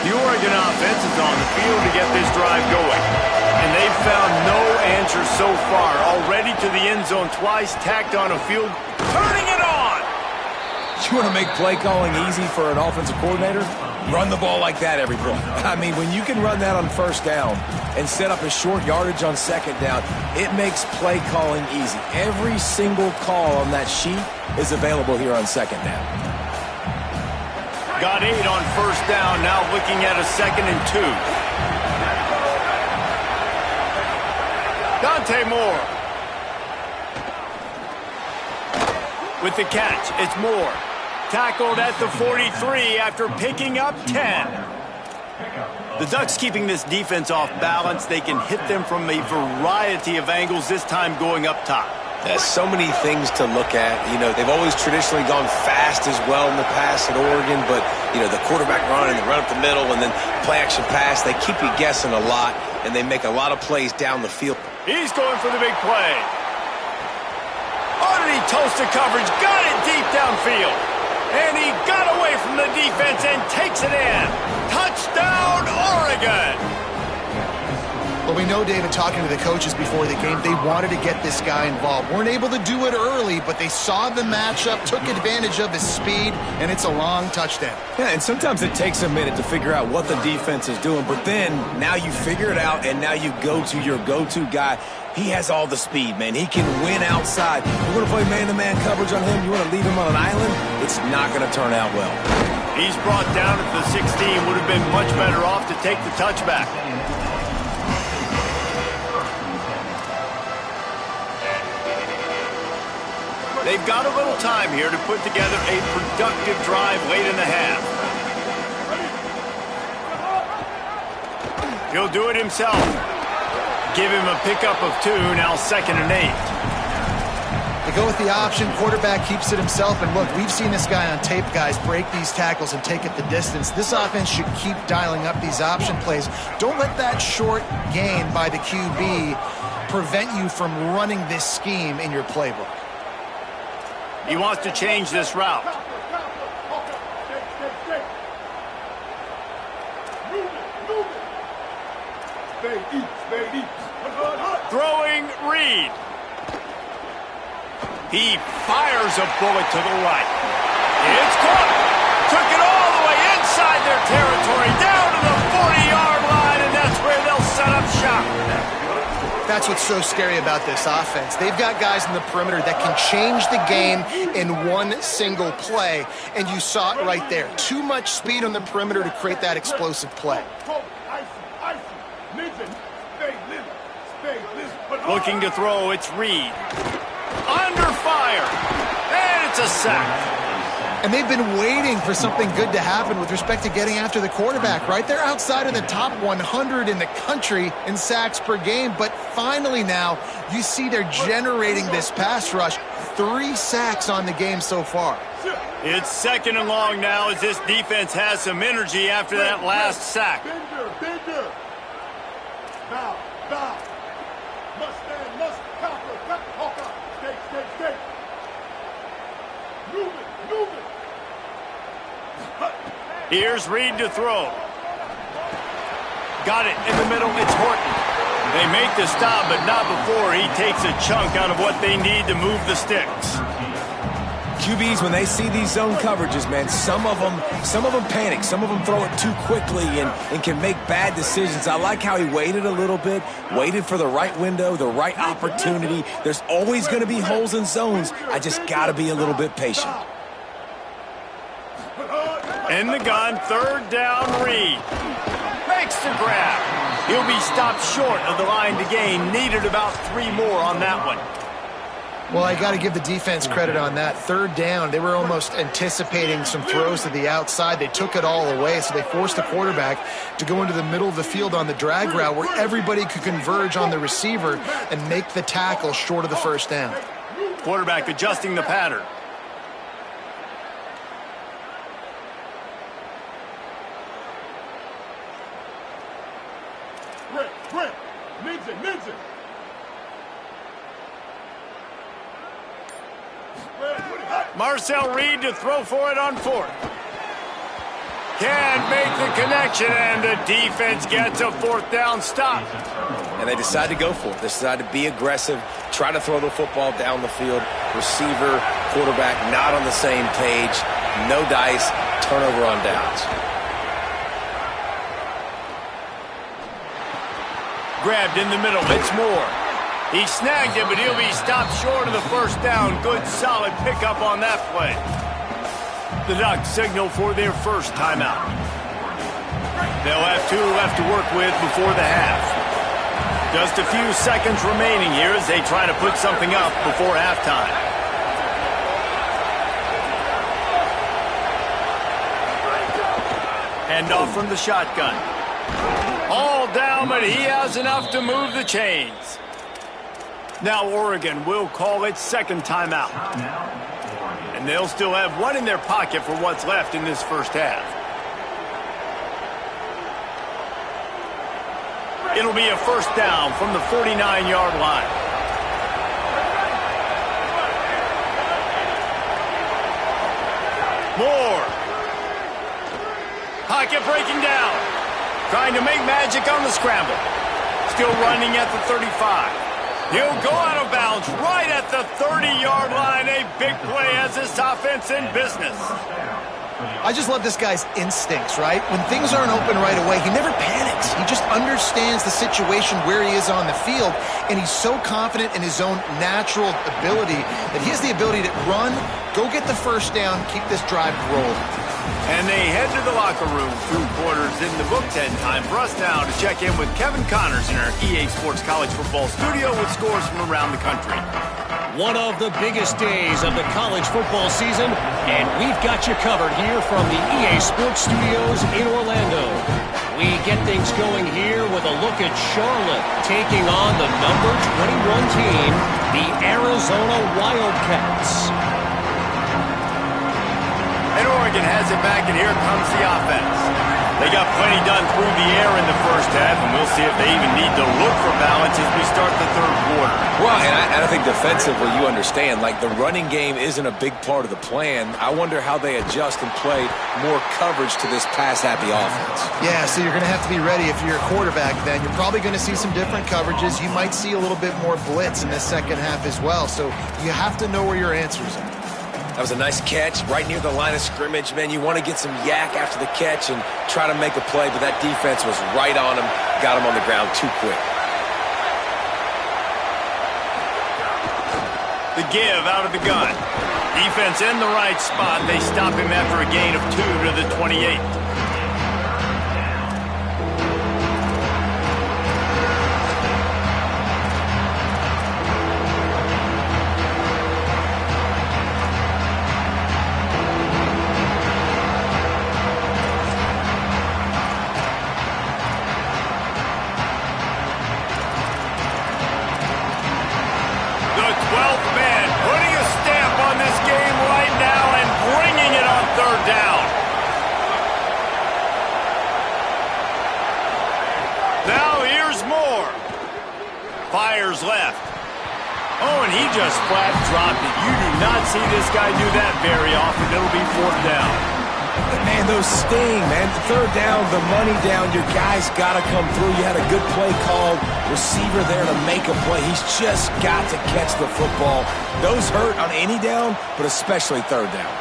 The Oregon offense is on the field to get this drive going. And they've found no answer so far. Already to the end zone twice, tacked on a field, turning it on! You want to make play calling easy for an offensive coordinator? Run the ball like that every play. I mean, when you can run that on first down and set up a short yardage on second down, it makes play calling easy. Every single call on that sheet is available here on second down. Got 8 on first down, now looking at a 2nd and 2. Dante Moore. With the catch, it's Moore. Tackled at the 43 after picking up 10. The Ducks keeping this defense off balance. They can hit them from a variety of angles, this time going up top. There's so many things to look at. You know, they've always traditionally gone fast as well in the past at Oregon, but, you know, the quarterback run and the run up the middle and then play-action pass, they keep you guessing a lot, and they make a lot of plays down the field. He's going for the big play. Oh, did he toast the coverage? Got it deep downfield. And he got away from the defense and takes it in. Touchdown, Oregon! Well, we know, David, talking to the coaches before the game, they wanted to get this guy involved. Weren't able to do it early, but they saw the matchup, took advantage of his speed, and it's a long touchdown. Yeah, and sometimes it takes a minute to figure out what the defense is doing, but then now you figure it out, and now you go to your go-to guy. He has all the speed, man. He can win outside. You want to play man-to-man coverage on him? You want to leave him on an island? It's not going to turn out well. He's brought down at the 16. Would have been much better off to take the touchback. They've got a little time here to put together a productive drive late in the half. He'll do it himself. Give him a pickup of 2, now 2nd and 8. They go with the option. Quarterback keeps it himself. And look, we've seen this guy on tape, guys, break these tackles and take it the distance. This offense should keep dialing up these option plays. Don't let that short gain by the QB prevent you from running this scheme in your playbook. He wants to change this route. Throwing Reed. He fires a bullet to the right. It's caught. Took it all the way inside their territory, down to the 40-yard line, and that's where they'll set up shop. That's what's so scary about this offense. They've got guys in the perimeter that can change the game in one single play, and you saw it right there. Too much speed on the perimeter to create that explosive play. Looking to throw, it's Reed. Under fire, and it's a sack. And they've been waiting for something good to happen with respect to getting after the quarterback, right? They're outside of the top 100 in the country in sacks per game, but finally now you see they're generating this pass rush. 3 sacks on the game so far. It's 2nd and long now as this defense has some energy after that last sack. Here's Reed to throw. Got it in the middle. It's Horton. They make the stop, but not before he takes a chunk out of what they need to move the sticks. QBs, when they see these zone coverages, man, some of them panic. Some of them throw it too quickly and can make bad decisions. I like how he waited a little bit, waited for the right window, the right opportunity. There's always going to be holes in zones. I just got to be a little bit patient. In the gun, 3rd down, Reed. Makes the grab. He'll be stopped short of the line to gain. Needed about 3 more on that one. Well, I got to give the defense credit on that. 3rd down, they were almost anticipating some throws to the outside. They took it all away, so they forced the quarterback to go into the middle of the field on the drag route where everybody could converge on the receiver and make the tackle short of the 1st down. Quarterback adjusting the pattern. Marcel Reed to throw for it on 4th. Can't make the connection, and the defense gets a 4th down stop. And they decide to go for it. They decide to be aggressive, try to throw the football down the field. Receiver, quarterback not on the same page. No dice, turnover on downs. Grabbed in the middle, it's Moore. He snagged it, but he'll be stopped short of the 1st down. Good, solid pickup on that play. The Ducks signal for their 1st timeout. They'll have 2 left to work with before the half. Just a few seconds remaining here as they try to put something up before halftime. Hand off from the shotgun. All down, but he has enough to move the chains. Now Oregon will call its 2nd timeout. And they'll still have 1 in their pocket for what's left in this 1st half. It'll be a 1st down from the 49-yard line. Moore. Pocket breaking down. Trying to make magic on the scramble. Still running at the 35. He'll go out of bounds right at the 30-yard line. A big play as this offense in business. I just love this guy's instincts, right? When things aren't open right away, he never panics. He just understands the situation where he is on the field, and he's so confident in his own natural ability that he has the ability to run, go get the 1st down, keep this drive rolling. And they head to the locker room through quarters in the book. 10 time for us now to check in with Kevin Connors in our EA Sports College Football studio with scores from around the country. One of the biggest days of the college football season, and we've got you covered here from the EA Sports Studios in Orlando. We get things going here with a look at Charlotte taking on the number 21 team, the Arizona Wildcats. And Oregon has it back, and here comes the offense. They got plenty done through the air in the first half, and we'll see if they even need to look for balance as we start the third quarter. Well, and I think defensively you understand, like the running game isn't a big part of the plan. I wonder how they adjust and play more coverage to this pass-happy offense. Yeah, so you're going to have to be ready if you're a quarterback then. You're probably going to see some different coverages. You might see a little bit more blitz in the second half as well, so you have to know where your answers are. That was a nice catch right near the line of scrimmage. Man, you want to get some yak after the catch and try to make a play, but that defense was right on him, got him on the ground too quick. The give out of the gun. Defense in the right spot. They stop him after a gain of 2 to the 28. Fires left. Oh, and he just flat dropped it. You do not see this guy do that very often. It'll be fourth down. But man, those sting, man. The third down, the money down, your guy's got to come through. You had a good play called. Receiver there to make a play. He's just got to catch the football. Those hurt on any down, but especially third down.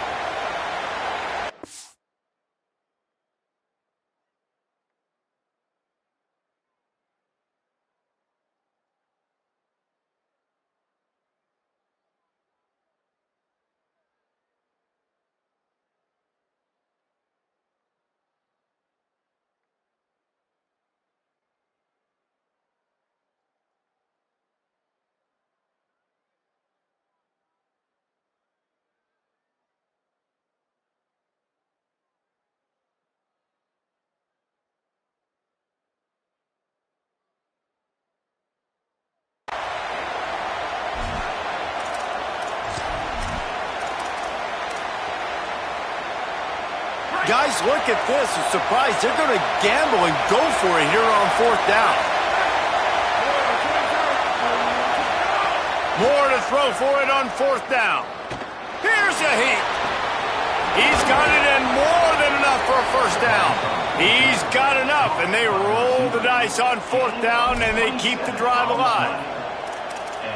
Guys, look at this. I'm surprised they're going to gamble and go for it here on fourth down. More to throw for it on fourth down. Here's a heat. He's got it and more than enough for a first down. He's got enough, and they roll the dice on fourth down, and they keep the drive alive.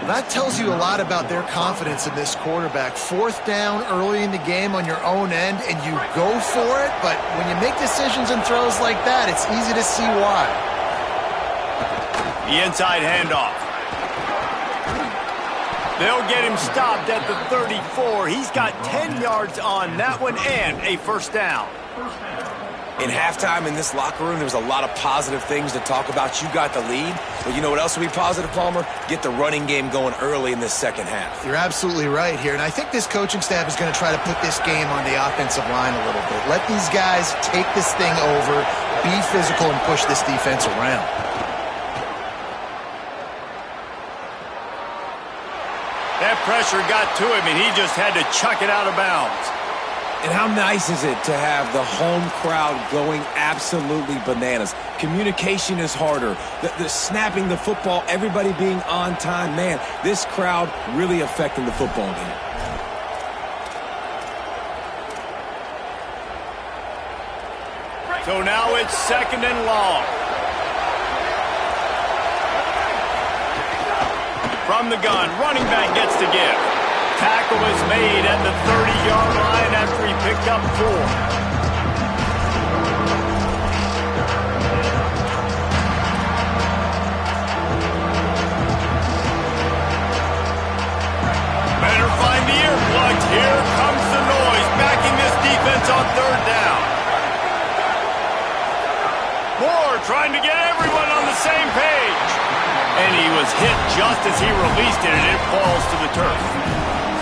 That tells you a lot about their confidence in this quarterback. Fourth down early in the game on your own end, and you go for it, but when you make decisions and throws like that, it's easy to see why. The inside handoff. They'll get him stopped at the 34. He's got 10 yards on that one and a first down. In halftime in this locker room, there was a lot of positive things to talk about. You got the lead, but you know what else will be positive, Palmer? Get the running game going early in this second half. You're absolutely right here, and I think this coaching staff is going to try to put this game on the offensive line a little bit. Let these guys take this thing over, be physical, and push this defense around. That pressure got to him, and he just had to chuck it out of bounds. And how nice is it to have the home crowd going absolutely bananas? Communication is harder. The snapping the football, everybody being on time. Man, this crowd really affecting the football game. So now it's second and long. From the gun, running back gets to give. Tackle is made at the 30-yard line after he picked up 4. Better find the earplugs. Here comes the noise, backing this defense on third down. Moore trying to get everyone on the same page. And he was hit just as he released it, and it falls to the turf.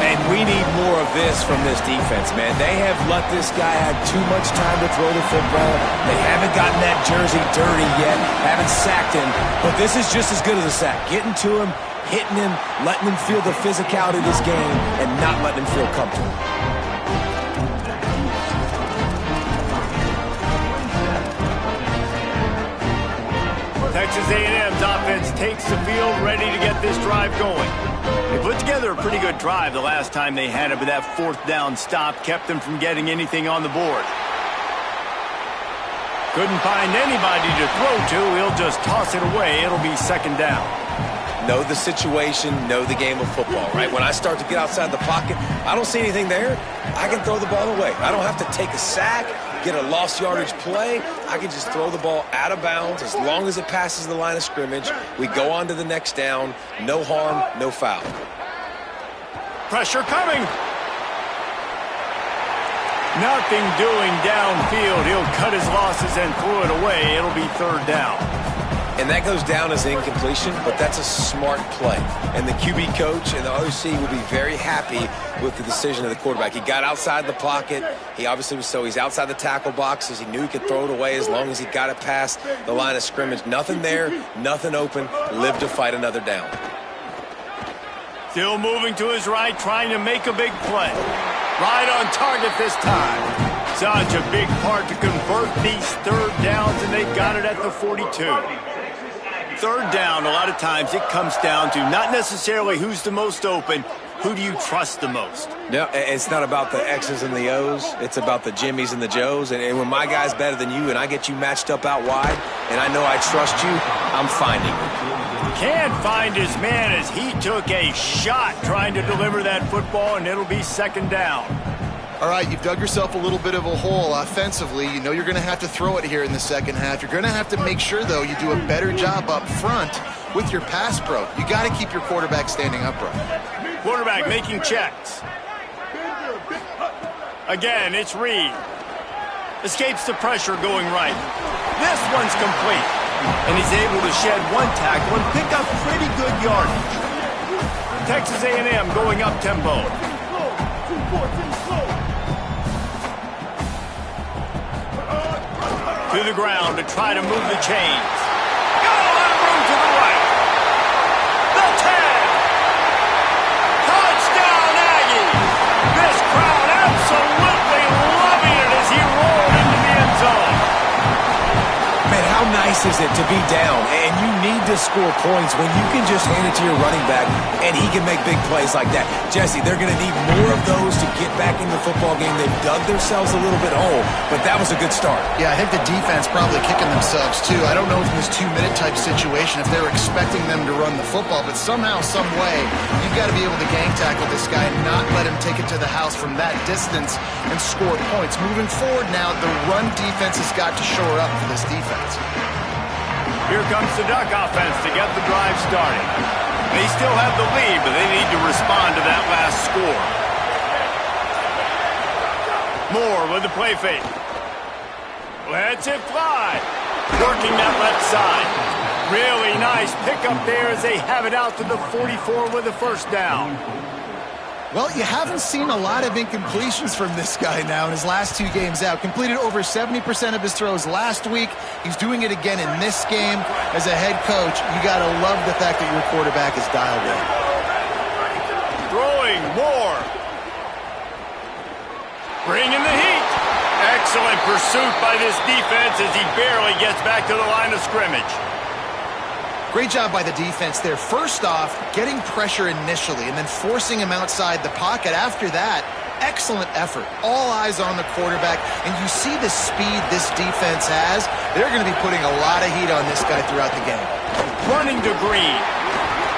And we need more of this from this defense, man. They have let this guy have too much time to throw the football. They haven't gotten that jersey dirty yet, haven't sacked him. But this is just as good as a sack. Getting to him, hitting him, letting him feel the physicality of this game, and not letting him feel comfortable. Texas A&M's offense takes the field, ready to get this drive going. They put together a pretty good drive the last time they had it, but that fourth down stop kept them from getting anything on the board. Couldn't find anybody to throw to. He'll just toss it away. It'll be second down. Know the situation, know the game of football, right? When I start to get outside the pocket, I don't see anything there, I can throw the ball away. I don't have to take a sack, get a lost yardage play. I can just throw the ball out of bounds as long as it passes the line of scrimmage. We go on to the next down. No harm, no foul. Pressure coming. Nothing doing downfield. He'll cut his losses and throw it away. It'll be third down. And that goes down as incompletion, but that's a smart play. And the QB coach and the OC will be very happy with the decision of the quarterback. He got outside the pocket. He obviously was he's outside the tackle boxes. He knew he could throw it away as long as he got it past the line of scrimmage. Nothing there, nothing open. Live to fight another down. Still moving to his right, trying to make a big play. Right on target this time. Such a big part to convert these third downs, and they got it at the 42. Third down, a lot of times it comes down to not necessarily who's the most open, who do you trust the most? No, it's not about the X's and the O's. It's about the Jimmies and the Joes. And when my guy's better than you and I get you matched up out wide and I know I trust you, I'm finding you. Can't find his man as he took a shot trying to deliver that football, and it'll be second down. All right, you've dug yourself a little bit of a hole offensively. You know you're going to have to throw it here in the second half. You're going to have to make sure, though, you do a better job up front with your pass pro. You got to keep your quarterback standing upright. Quarterback making checks. Again, it's Reed. Escapes the pressure going right. This one's complete. And he's able to shed one tackle and pick up pretty good yardage. Texas A&M going up tempo. To the ground to try to move the chains. Got a lot of room to the right. The 10. Touchdown, Aggies. This crowd absolutely loving it as he rolled into the end zone. Man, how nice is it to be down and you need to score points when you can just hand it to your running back and he can make big plays like that. Jesse, they're going to need more of those to get back in the football game. They've dug themselves a little bit hole, but that was a good start. Yeah, I think the defense probably kicking themselves too. I don't know if in this 2-minute type situation if they were expecting them to run the football, but somehow, some way, you've got to be able to gang tackle this guy and not let him take it to the house from that distance and score points. Moving forward now, the run defense has got to shore up for this defense. Here comes the Duck offense to get the drive started. They still have the lead, but they need to respond to that last score. Moore with the play fake. Lets it fly. Working that left side. Really nice pickup there as they have it out to the 44 with the first down. Well, you haven't seen a lot of incompletions from this guy now in his last 2 games out. Completed over 70% of his throws last week. He's doing it again in this game. As a head coach, you got to love the fact that your quarterback is dialed in. Throwing more. Bringing the heat. Excellent pursuit by this defense as he barely gets back to the line of scrimmage. Great job by the defense there. First off, getting pressure initially and then forcing him outside the pocket. After that, excellent effort. All eyes on the quarterback, and you see the speed this defense has. They're going to be putting a lot of heat on this guy throughout the game. Running to Green,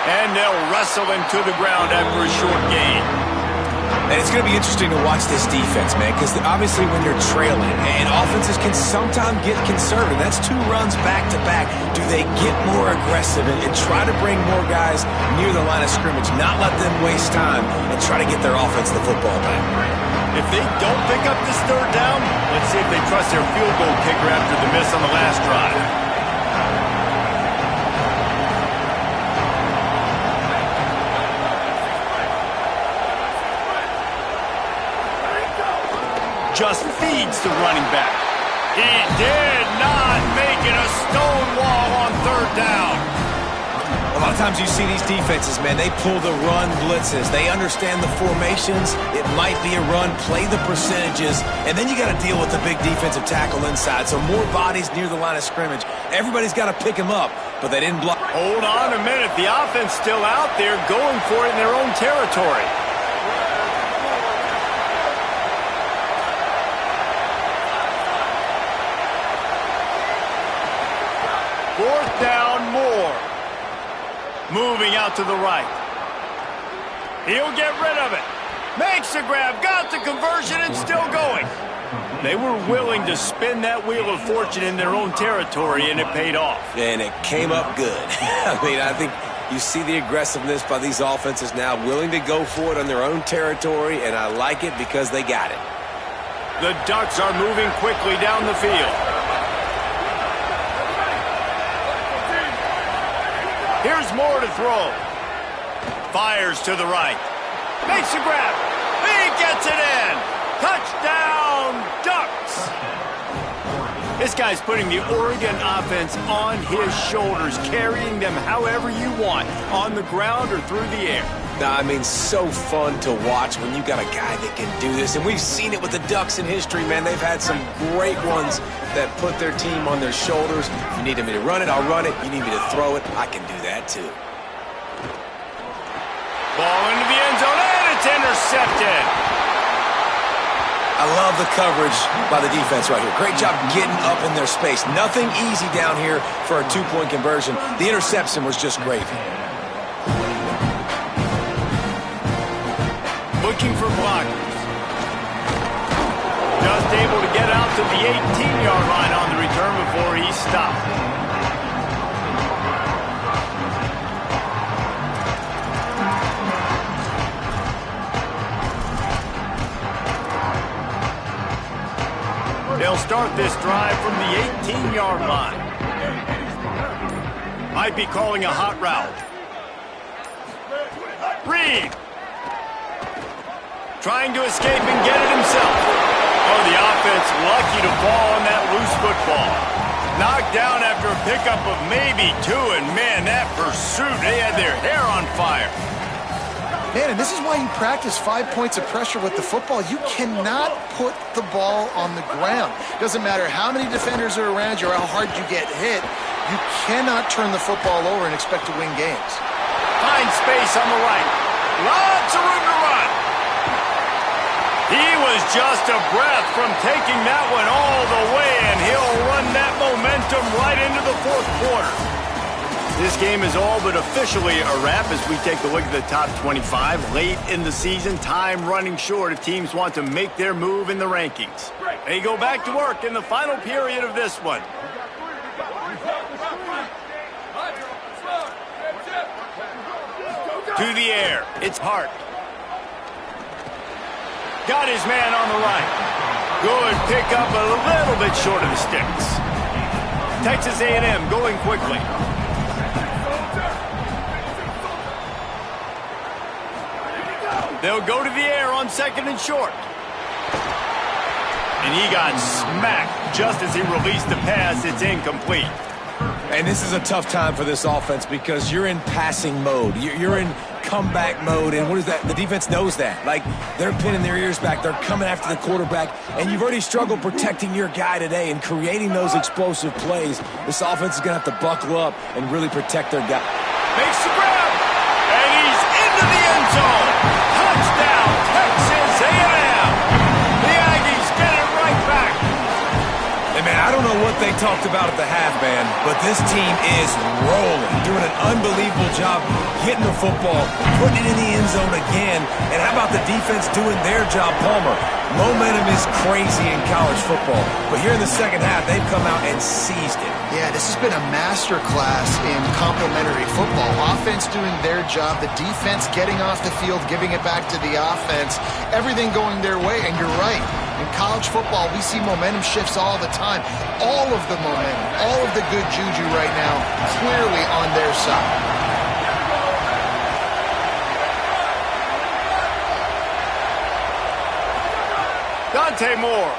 and they'll wrestle him to the ground after a short gain. And it's going to be interesting to watch this defense, man, because obviously when you're trailing, and offenses can sometimes get conservative. That's 2 runs back-to-back. Do they get more aggressive and try to bring more guys near the line of scrimmage, not let them waste time, and try to get their offense the football back? If they don't pick up this third down, let's see if they trust their field goal kicker after the miss on the last drive. just feeds the running back. He did not make it a stone wall on third down. A lot of times you see these defenses, man, they pull the run blitzes. They understand the formations. It might be a run, play the percentages, and then you got to deal with the big defensive tackle inside. So more bodies near the line of scrimmage. Everybody's got to pick him up, but they didn't block. Hold on a minute. The offense still out there going for it in their own territory. Fourth down, more. Moving out to the right. He'll get rid of it. Makes the grab, got the conversion, and still going. They were willing to spin that wheel of fortune in their own territory, and it paid off. And it came up good. I mean, I think you see the aggressiveness by these offenses now, willing to go for it on their own territory, and I like it because they got it. The Ducks are moving quickly down the field. Here's Moore to throw. Fires to the right. Makes the grab. He gets it in. Touchdown, Ducks. This guy's putting the Oregon offense on his shoulders, carrying them however you want, on the ground or through the air. I mean, so fun to watch when you got a guy that can do this. And we've seen it with the Ducks in history, man. They've had some great ones that put their team on their shoulders. If you need me to run it, I'll run it. You need me to throw it, I can do that too. Ball into the end zone, and it's intercepted. I love the coverage by the defense right here. Great job getting up in their space. Nothing easy down here for a two-point conversion. The interception was just gravy. Looking for blockers. Just able to get out to the 18-yard line on the return before he stopped. They'll start this drive from the 18-yard line. Might be calling a hot route. Reed. Trying to escape and get it himself. Oh, the offense lucky to fall on that loose football. Knocked down after a pickup of maybe two, and man, that pursuit, they had their hair on fire. Man, and this is why you practice 5 points of pressure with the football. You cannot put the ball on the ground. Doesn't matter how many defenders are around you or how hard you get hit. You cannot turn the football over and expect to win games. Find space on the right. Lots of room to run. He was just a breath from taking that one all the way, and he'll run that momentum right into the fourth quarter. This game is all but officially a wrap as we take a look at the top 25. Late in the season, time running short if teams want to make their move in the rankings. They go back to work in the final period of this one. To the air, it's Hart. Got his man on the right. Good pickup, a little bit short of the sticks. Texas A&M going quickly. They'll go to the air on second and short. And he got smacked just as he released the pass. It's incomplete. And this is a tough time for this offense because you're in passing mode. You're in comeback mode, and what is that? The defense knows that. Like, they're pinning their ears back. They're coming after the quarterback, and you've already struggled protecting your guy today and creating those explosive plays. This offense is going to have to buckle up and really protect their guy. Makes the grab, and he's into the end zone. Touchdown, Texas A&M. The Aggies get it right back. Hey, man, I don't know what they talked about at the half, man, but this team is rolling, doing an unbelievable job getting the football, putting it in the end zone again, and how about the defense doing their job, Palmer? Momentum is crazy in college football, but here in the second half, they've come out and seized it. Yeah, this has been a master class in complementary football. Offense doing their job, the defense getting off the field, giving it back to the offense, everything going their way, and you're right. In college football, we see momentum shifts all the time. All of the momentum, all of the good juju right now, clearly on their side. Dante Moore.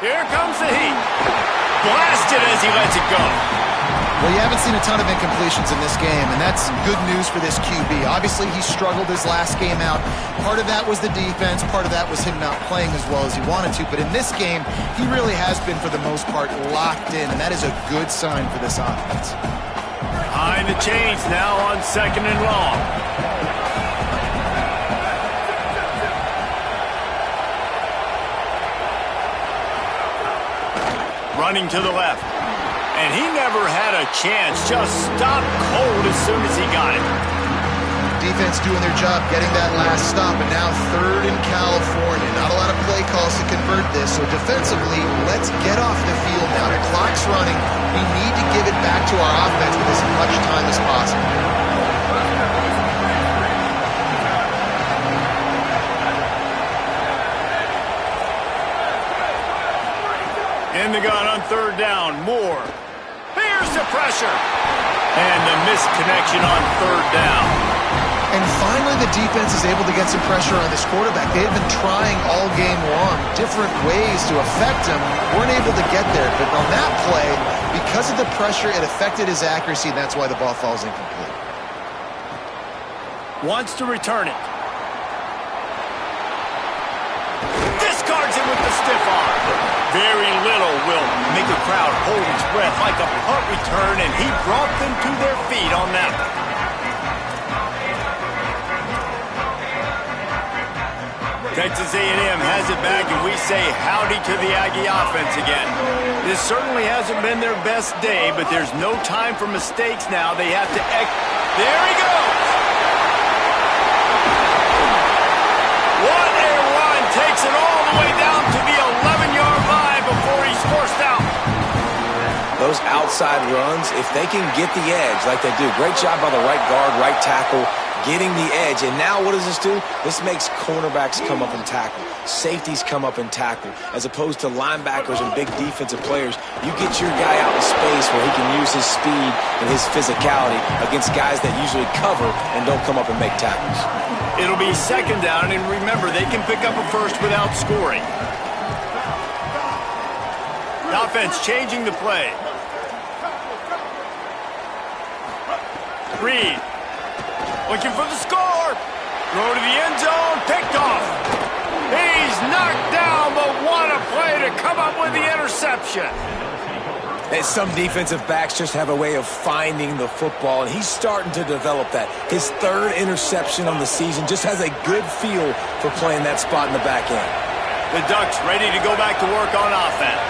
Here comes the heat. Blasted as he lets it go. Well, you haven't seen a ton of incompletions in this game, and that's good news for this QB. Obviously, he struggled his last game out. Part of that was the defense. Part of that was him not playing as well as he wanted to. But in this game, he really has been, for the most part, locked in, and that is a good sign for this offense. Behind the chains now on 2nd and long. Running to the left. And he never had a chance. Just stopped cold as soon as he got it. Defense doing their job, getting that last stop, and now 3rd in California. Not a lot of play calls to convert this, so defensively, let's get off the field now. The clock's running. We need to give it back to our offense with as much time as possible. In the gun on 3rd down, Moore. Here's the pressure. And the misconnection on 3rd down. And finally, the defense is able to get some pressure on this quarterback. They've been trying all game long different ways to affect him. Weren't able to get there. But on that play, because of the pressure, it affected his accuracy, and that's why the ball falls incomplete. Wants to return it. Discards it with the stiff arm. Very little will make a crowd hold its breath like a punt return, and he brought them to their feet on that one. Texas A&M has it back, and we say howdy to the Aggie offense again. This certainly hasn't been their best day, but there's no time for mistakes now. They have to There he goes! What a run! Takes it all the way down to the 11-yard line before he's forced out. Those outside runs, if they can get the edge like they do, great job by the right guard, right tackle, getting the edge. And now what does this do? This makes cornerbacks come up and tackle. Safeties come up and tackle. As opposed to linebackers and big defensive players, you get your guy out in space where he can use his speed and his physicality against guys that usually cover and don't come up and make tackles. It'll be 2nd down, and remember, they can pick up a first without scoring. The offense changing the play. Reed. Looking for the score. Throw to the end zone. Picked off. He's knocked down, but what a play to come up with the interception. And some defensive backs just have a way of finding the football, and he's starting to develop that. His 3rd interception on the season, just has a good feel for playing that spot in the back end. The Ducks ready to go back to work on offense.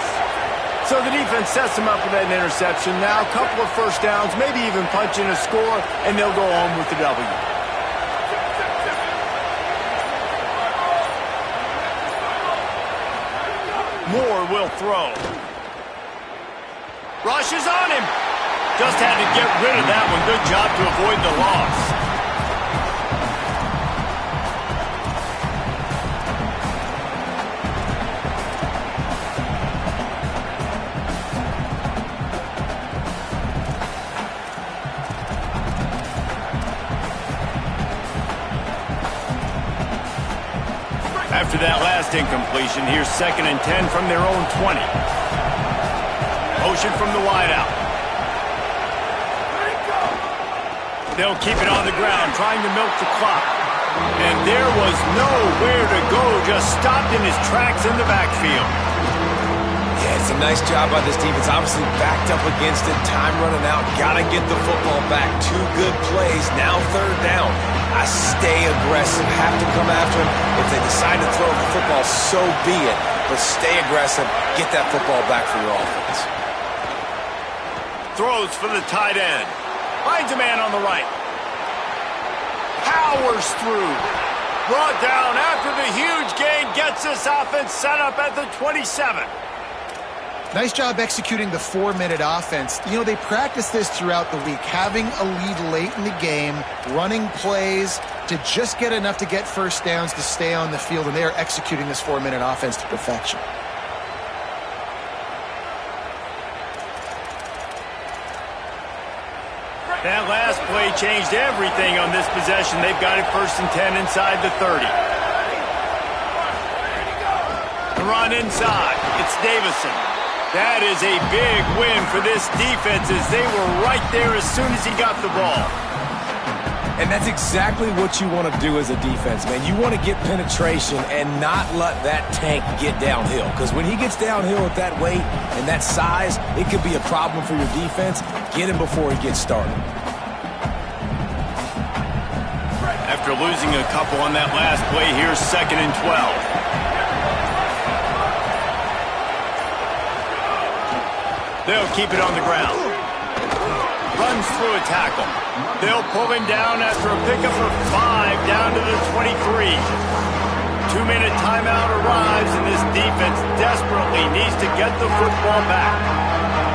So the defense sets them up with that interception. Now a couple of first downs, maybe even punching a score, and they'll go home with the W. Moore will throw. Rush is on him. Just had to get rid of that one. Good job to avoid the loss. After that last incompletion, here's 2nd and 10 from their own 20. Motion from the wideout. They'll keep it on the ground, trying to milk the clock. And there was nowhere to go, just stopped in his tracks in the backfield. Yeah, it's a nice job by this defense. Obviously backed up against it, time running out, got to get the football back. 2 good plays, now 3rd down. I stay aggressive, have to come after him. If they decide to throw the football, so be it. But stay aggressive, get that football back for your offense. Throws for the tight end. Finds a man on the right. Powers through. Brought down after the huge gain. Gets this offense set up at the 27. Nice job executing the 4-minute offense. You know, they practice this throughout the week, having a lead late in the game, running plays to just get enough to get first downs to stay on the field, and they are executing this 4-minute offense to perfection. That last play changed everything on this possession. They've got it 1st and 10 inside the 30. run inside. It's Davison. That is a big win for this defense as they were right there as soon as he got the ball. And that's exactly what you want to do as a defense, man. You want to get penetration and not let that tank get downhill. Because when he gets downhill at that weight and that size, it could be a problem for your defense. Get him before he gets started. After losing a couple on that last play, here's 2nd and 12. They'll keep it on the ground. Runs through a tackle. They'll pull him down after a pickup of 5 down to the 23. 2-minute timeout arrives, and this defense desperately needs to get the football back.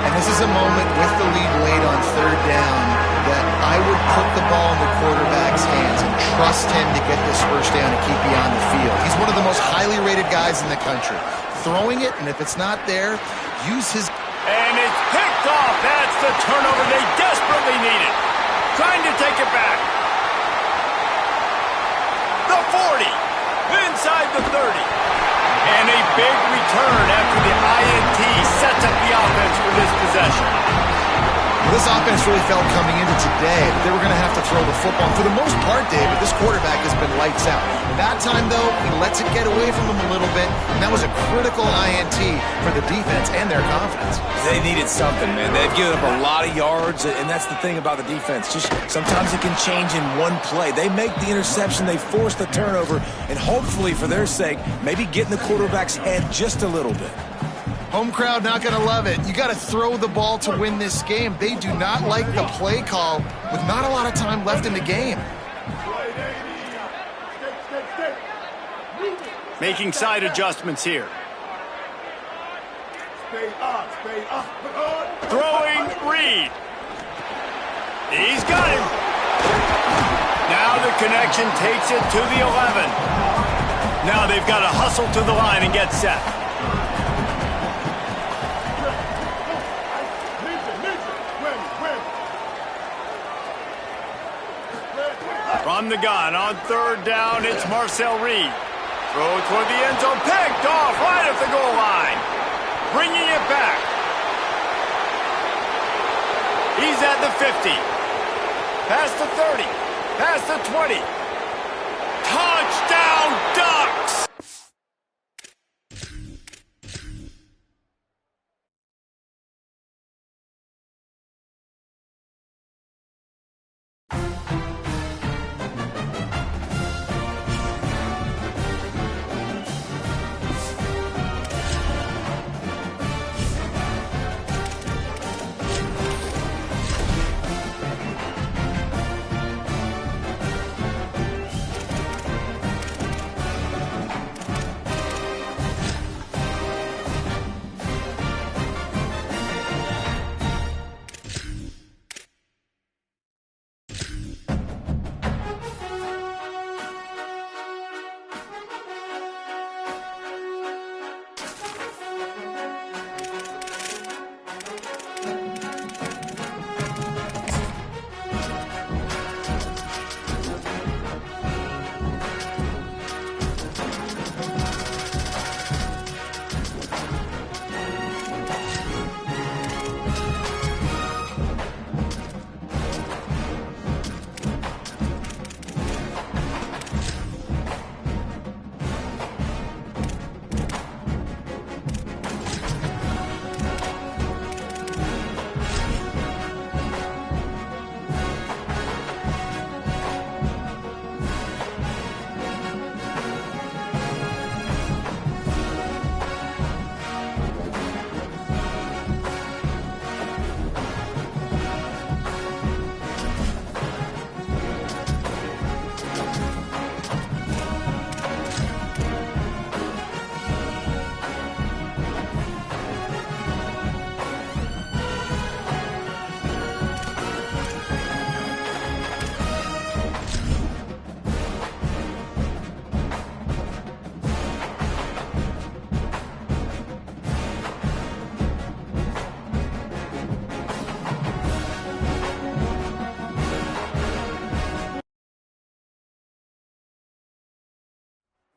And this is a moment with the lead late on 3rd down that I would put the ball in the quarterback's hands and trust him to get this first down and keep you on the field. He's one of the most highly rated guys in the country. Throwing it, and if it's not there, use his... And it's picked off. That's the turnover they desperately needed. Trying to take it back. The 40. Inside the 30. And a big return after the INT sets up the offense for this possession. This offense really felt coming into today that they were going to have to throw the football. And for the most part, David, this quarterback has been lights out. That time, though, he lets it get away from him a little bit, and that was a critical INT for the defense and their confidence. They needed something, man. They've given up a lot of yards, and that's the thing about the defense. Just sometimes it can change in one play. They make the interception, they force the turnover, and hopefully, for their sake, maybe get in the quarterback's head just a little bit. Home crowd not going to love it. You got to throw the ball to win this game. They do not like the play call with not a lot of time left in the game. Making side adjustments here. Throwing Reed. He's got him. Now the connection takes it to the 11. Now they've got to hustle to the line and get set. From the gun on 3rd down, it's Marcel Reed. Throw toward the end zone, picked off right at the goal line. Bringing it back. He's at the 50. Past the 30. Past the 20. Touchdown Ducks!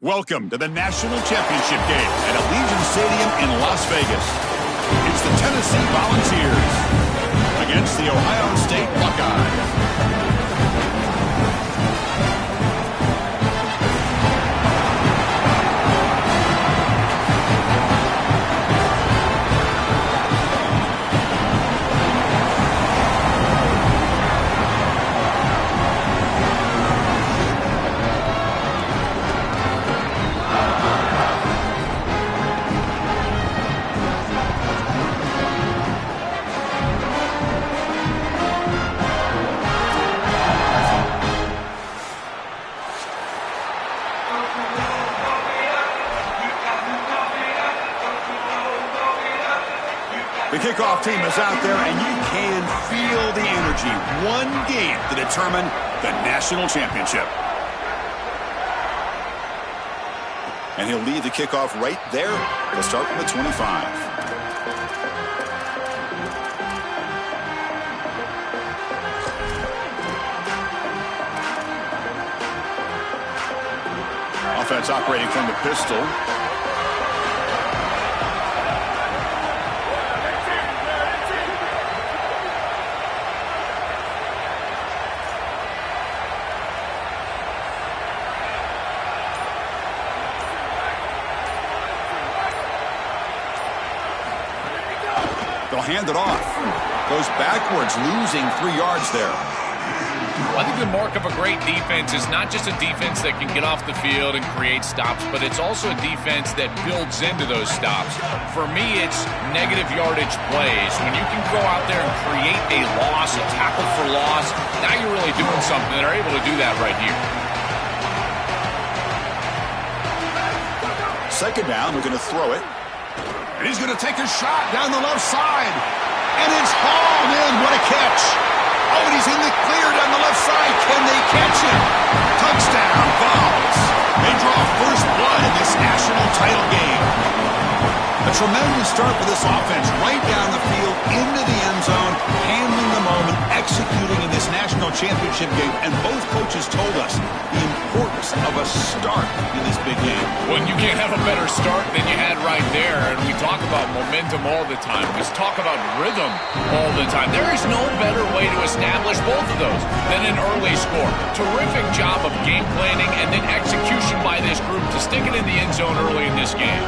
Welcome to the National Championship game at Allegiant Stadium in Las Vegas. It's the Tennessee Volunteers against the Ohio State Buckeyes. The kickoff team is out there, and you can feel the energy. One game to determine the national championship. And he'll lead the kickoff right there. They'll start from the 25. Offense operating from the pistol. They'll hand it off. Goes backwards, losing 3 yards there. Well, I think the mark of a great defense is not just a defense that can get off the field and create stops, but it's also a defense that builds into those stops. For me, it's negative yardage plays. When you can go out there and create a loss, a tackle for loss, now you're really doing something. They're able to do that right here. Second down, we're going to throw it. And he's going to take a shot down the left side. And it's hauled in. What a catch. Oh, and he's in the clear down the left side. Can they catch him? Touchdown, Vols. They draw first blood in this national title game. A tremendous start for this offense. Right down the field, into the end zone, handling the moment, executing in this national championship game. And both coaches told us the importance of a start in this big game. When you can't have a better start than you had right there, and we talk about momentum all the time. We talk about rhythm all the time. There is no better way to establish both of those than an early score. Terrific job of game planning and then execution by this group to stick it in the end zone early in this game.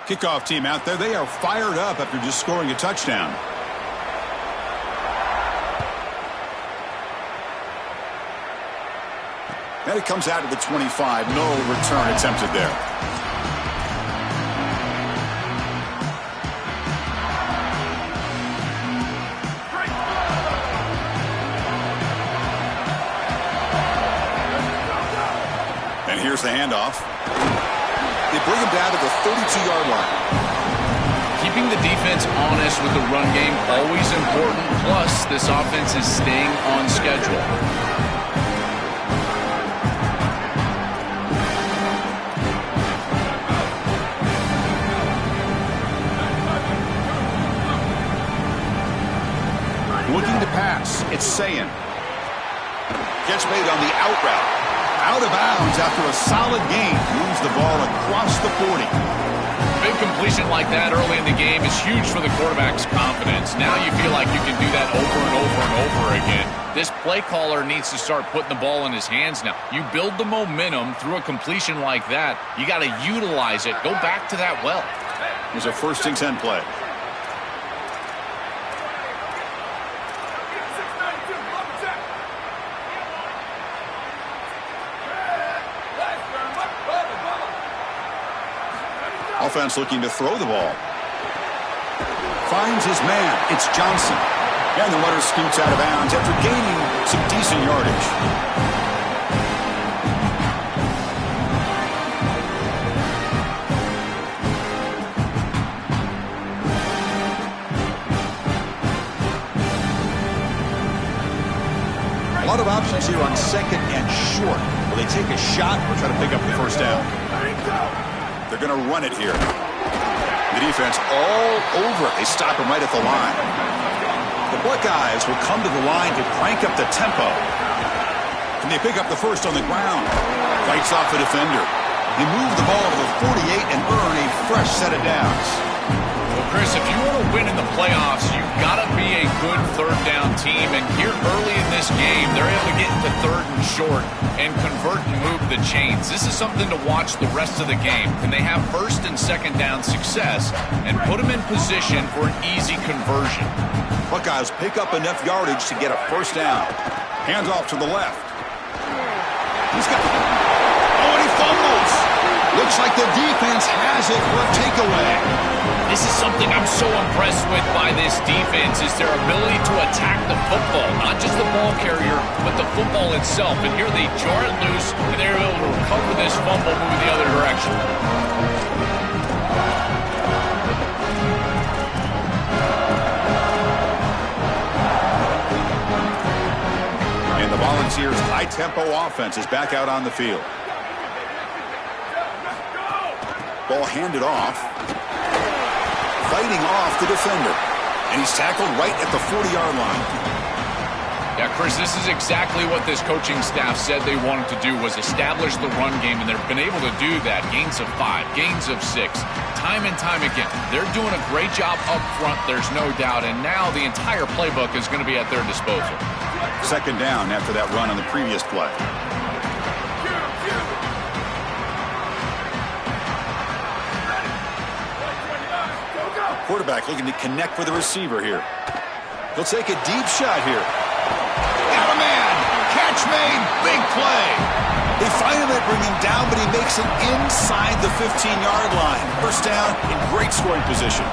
Kickoff team out there, they are fired up after just scoring a touchdown. And it comes out to the 25. No return attempted there. And here's the handoff. They bring him down to the 32-yard line. Keeping the defense honest with the run game, always important. Plus, this offense is staying on schedule. Looking to pass. It's Sayin. Gets made on the out route. Out of bounds after a solid gain. Moves the ball across the 40. Big completion like that early in the game is huge for the quarterback's confidence. Now you feel like you can do that over and over and over again. This play caller needs to start putting the ball in his hands now. You build the momentum through a completion like that. You got to utilize it. Go back to that well. It was a 1st and 10 play. Offense looking to throw the ball. Finds his man. It's Johnson. And the runner scoots out of bounds after gaining some decent yardage. A lot of options here on 2nd and short. Will they take a shot or try to pick up the first down? They're going to run it here. The defense all over it. They stop him right at the line. The Buckeyes will come to the line to crank up the tempo. And they pick up the first on the ground. Fights off the defender. They move the ball to the 48 and earn a fresh set of downs. Well, Chris, if you want to win in the playoffs, you've got to be a good third down team. And here early in this game, they're able to get into third and short and convert and move the chains. This is something to watch the rest of the game. Can they have first and second down success and put them in position for an easy conversion? Buckeyes pick up enough yardage to get a first down. Hands off to the left. He's got it. Oh, and he fumbles. Looks like the defense has it for a takeaway. This is something I'm so impressed with by this defense is their ability to attack the football, not just the ball carrier, but the football itself. And here they jar it loose, and they're able to recover this fumble, move the other direction. And the Volunteers' high-tempo offense is back out on the field. Ball handed off. Fighting off the defender. And he's tackled right at the 40-yard line. Yeah, Chris, this is exactly what this coaching staff said they wanted to do, was establish the run game, and they've been able to do that. Gains of 5, gains of 6, time and time again. They're doing a great job up front, there's no doubt, and now the entire playbook is going to be at their disposal. Second down after that run on the previous play. Quarterback looking to connect with the receiver here. He'll take a deep shot here. Got a man. Catch made. Big play. They finally bring him down, but he makes it inside the 15-yard line. First down in great scoring position.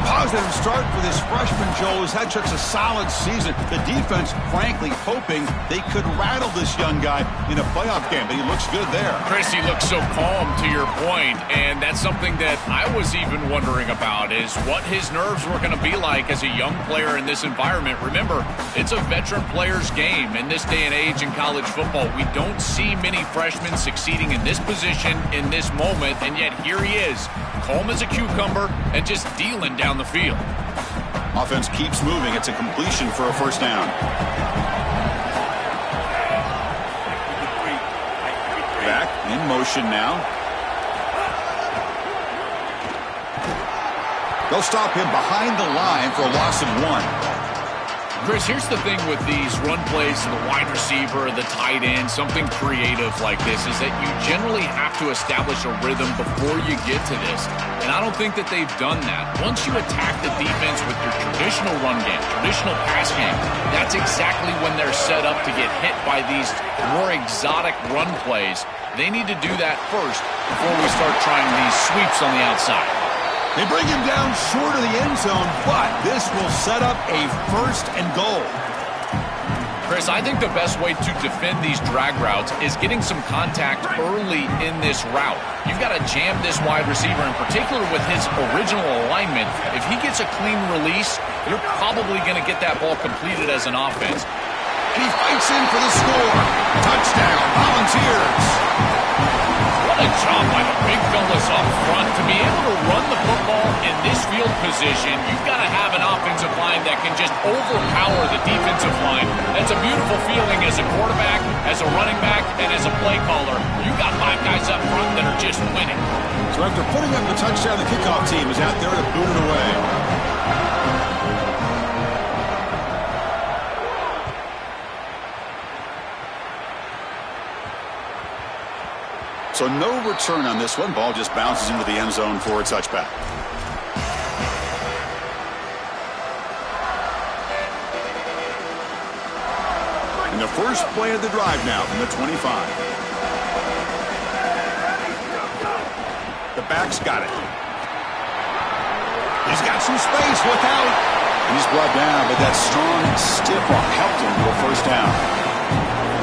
Positive start for this freshman, Joel, who's had such a solid season. The defense, frankly, hoping they could rattle this young guy in a playoff game, but he looks good there. Chris, he looks so calm, to your point, and that's something that I was even wondering about, is what his nerves were going to be like as a young player in this environment. Remember, it's a veteran player's game in this day and age in college football. We don't see many freshmen succeeding in this position in this moment, and yet here he is, calm as a cucumber and just dealing down the field. Offense keeps moving. It's a completion for a first down. Back in motion now. They'll stop him behind the line for a loss of 1. Chris, here's the thing with these run plays to the wide receiver, the tight end, something creative like this, is that you generally have to establish a rhythm before you get to this. And I don't think that they've done that. Once you attack the defense with your traditional run game, traditional pass game, that's exactly when they're set up to get hit by these more exotic run plays. They need to do that first before we start trying these sweeps on the outside. They bring him down short of the end zone, but this will set up a first and goal. Chris, I think the best way to defend these drag routes is getting some contact early in this route. You've got to jam this wide receiver, in particular with his original alignment. If he gets a clean release, you're probably going to get that ball completed as an offense. And he fights in for the score. Touchdown, Volunteers. What a job by the big Gullis up front. To be able to run the football in this field position, you've got to have an offensive line that can just overpower the defensive line. That's a beautiful feeling as a quarterback, as a running back, and as a play caller. You've got 5 guys up front that are just winning. So after putting up the touchdown, the kickoff team is out there to boot it away. So no return on this one. Ball just bounces into the end zone for a touchback. And the first play of the drive now from the 25. The back's got it. He's got some space. Look out. And he's brought down, but that strong, stiff arm helped him to a first down.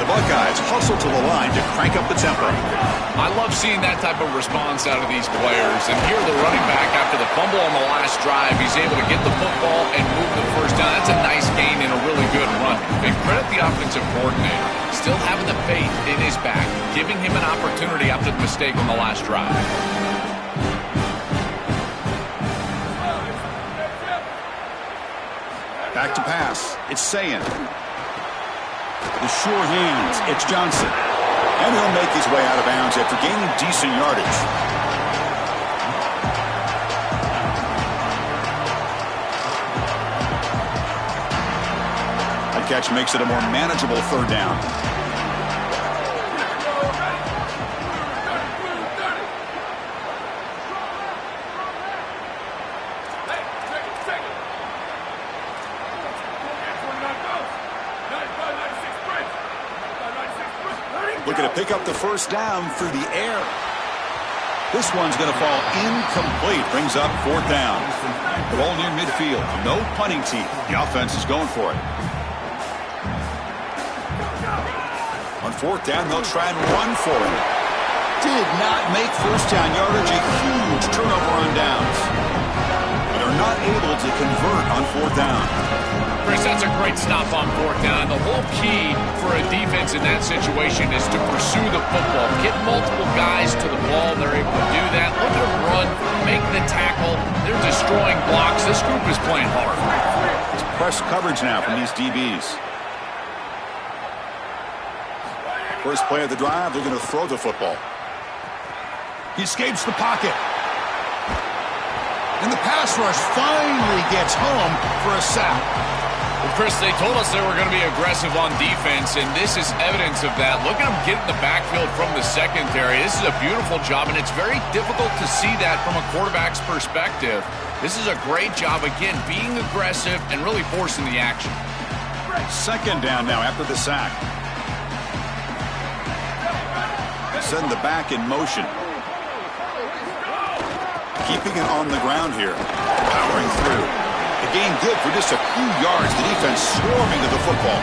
The Buckeyes hustle to the line to crank up the tempo. I love seeing that type of response out of these players. And here the running back, after the fumble on the last drive, he's able to get the football and move the first down. That's a nice gain and a really good run. Big credit the offensive coordinator. Still having the faith in his back, giving him an opportunity after the mistake on the last drive. Back to pass. It's Sayin. The sure hands. It's Johnson. And he'll make his way out of bounds after gaining decent yardage. That catch makes it a more manageable third down. Looking to pick up the first down through the air. This one's going to fall incomplete. Brings up fourth down. The ball near midfield. No punting team. The offense is going for it. On fourth down, they'll try and run for it. Did not make first down yardage. A huge turnover on downs. But are not able to convert on fourth down. Chris, that's a great stop on fourth down. The whole key for a defense in that situation is to pursue the football. Get multiple guys to the ball. They're able to do that. Look at them run, make the tackle. They're destroying blocks. This group is playing hard. It's press coverage now from these DBs. First play of the drive, they're going to throw the football. He escapes the pocket. And the pass rush finally gets home for a sack. Well, Chris, they told us they were going to be aggressive on defense, and this is evidence of that. Look at them get in the backfield from the secondary. This is a beautiful job, and it's very difficult to see that from a quarterback's perspective. This is a great job, again, being aggressive and really forcing the action. Second down now after the sack. Send the back in motion. Keeping it on the ground here. Powering through. The gain good for just a few yards. The defense swarming to the football.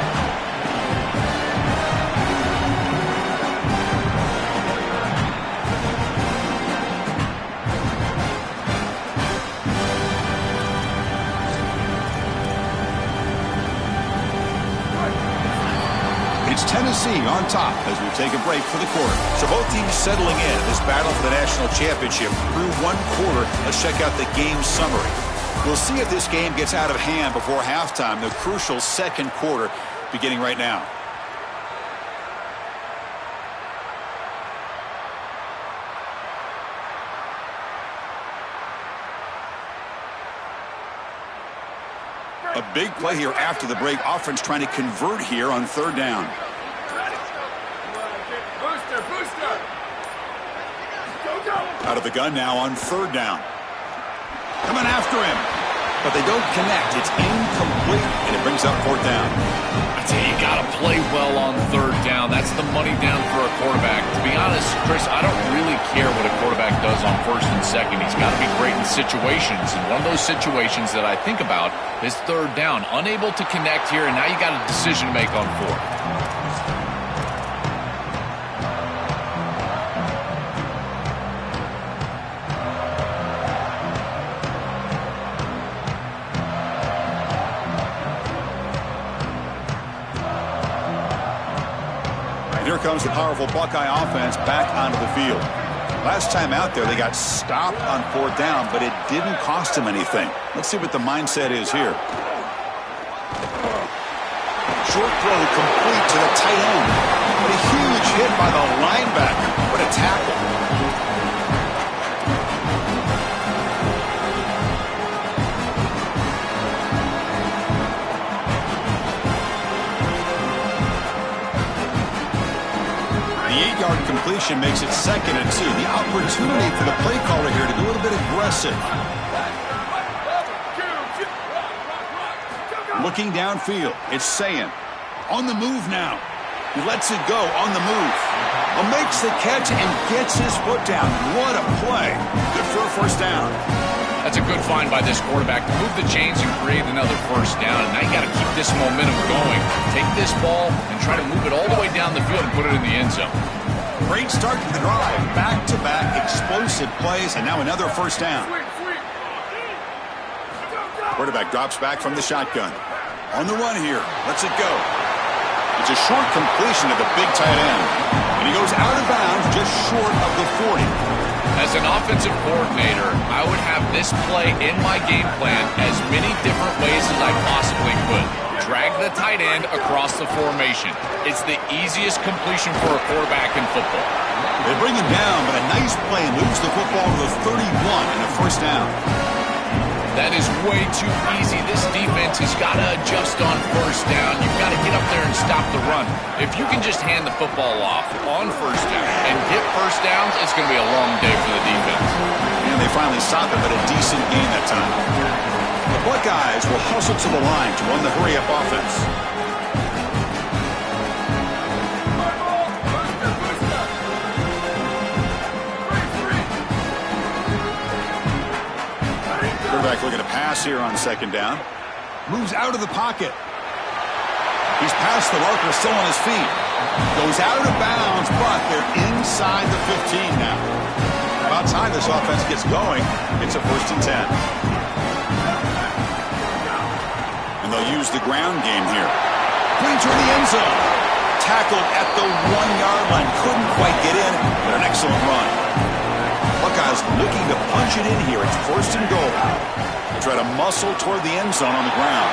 It's Tennessee on top as we take a break for the quarter. So both teams settling in this battle for the national championship through one quarter. Let's check out the game summary. We'll see if this game gets out of hand before halftime, the crucial second quarter beginning right now. A big play here after the break. Offense trying to convert here on third down. Out of the gun now on third down. Coming after him. But they don't connect. It's incomplete, and it brings up fourth down. I tell you, you got to play well on third down. That's the money down for a quarterback. To be honest, Chris, I don't really care what a quarterback does on first and second. He's got to be great in situations. And one of those situations that I think about is third down. Unable to connect here, and now you got a decision to make on fourth. Here comes the powerful Buckeye offense back onto the field. Last time out there, they got stopped on 4th down, but it didn't cost them anything. Let's see what the mindset is here. Short throw complete to the tight end. What a huge hit by the linebacker. What a tackle. The 8-yard completion makes it 2nd and 2. The opportunity for the play caller here to be a little bit aggressive. Looking downfield, it's Sayin. On the move now. He lets it go on the move. Makes the catch and gets his foot down. What a play. Good for a 1st down. That's a good find by this quarterback to move the chains and create another 1st down. And now you got to keep this momentum going. Take this ball and try to move it all the way down the field and put it in the end zone. Great start to the drive. Back-to-back explosive plays, and now another 1st down. Quarterback drops back from the shotgun. On the run here. Lets it go. It's a short completion of the big tight end. And he goes out of bounds just short of the 40. As an offensive coordinator, I would have this play in my game plan as many different ways as I possibly could. Drag the tight end across the formation. It's the easiest completion for a quarterback in football. They bring him down, but a nice play moves the football to the 31 and a 1st down. That is way too easy. This defense has got to adjust on 1st down. You've got to get up there and stop the run. If you can just hand the football off on 1st down and get 1st downs, it's going to be a long day for the defense. And they finally stop it, but a decent gain that time. The Buckeyes will hustle to the line to run the hurry-up offense. Quarterback looking to pass here on 2nd down. Moves out of the pocket. He's past the marker, still on his feet. Goes out of bounds, but they're inside the 15 now. About time this offense gets going. It's a 1st and 10. And they'll use the ground game here. Bring toward the end zone. Tackled at the 1-yard line. Couldn't quite get in, but an excellent run. Buckeyes looking to punch it in here. It's 1st and goal. They try to muscle toward the end zone on the ground.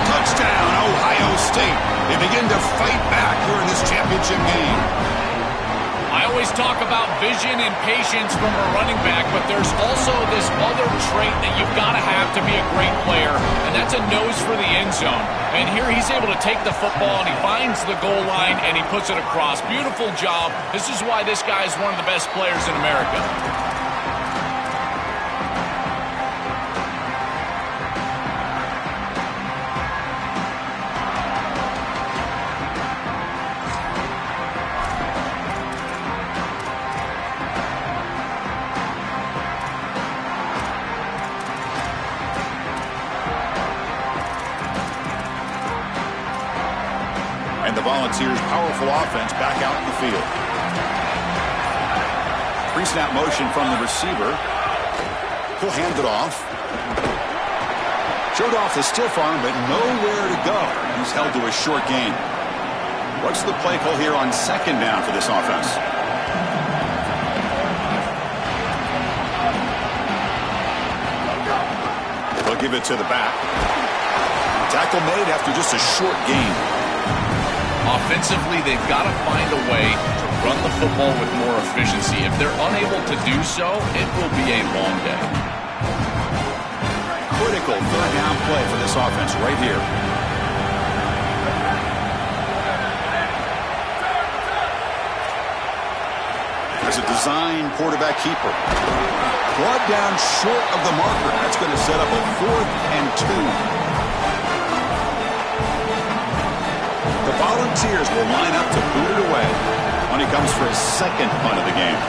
Touchdown, Ohio State. They begin to fight back here in this championship game. I always talk about vision and patience from a running back, but there's also this other trait that you've got to have to be a great player, and that's a nose for the end zone. And here he's able to take the football, and he finds the goal line, and he puts it across. Beautiful job. This is why this guy is one of the best players in America. And the Volunteers' powerful offense back out in the field. Pre-snap motion from the receiver. He'll hand it off. Showed off the stiff arm, but nowhere to go. He's held to a short gain. What's the play call here on 2nd down for this offense? They'll give it to the back. Tackle made after just a short gain. Offensively, they've got to find a way to run the football with more efficiency. If they're unable to do so, it will be a long day. Critical 3rd down play for this offense right here. There's a design quarterback keeper. Brought down short of the marker. That's going to set up a 4th and 2. The Volunteers will line up to boot it away when he comes for his 2nd punt of the game.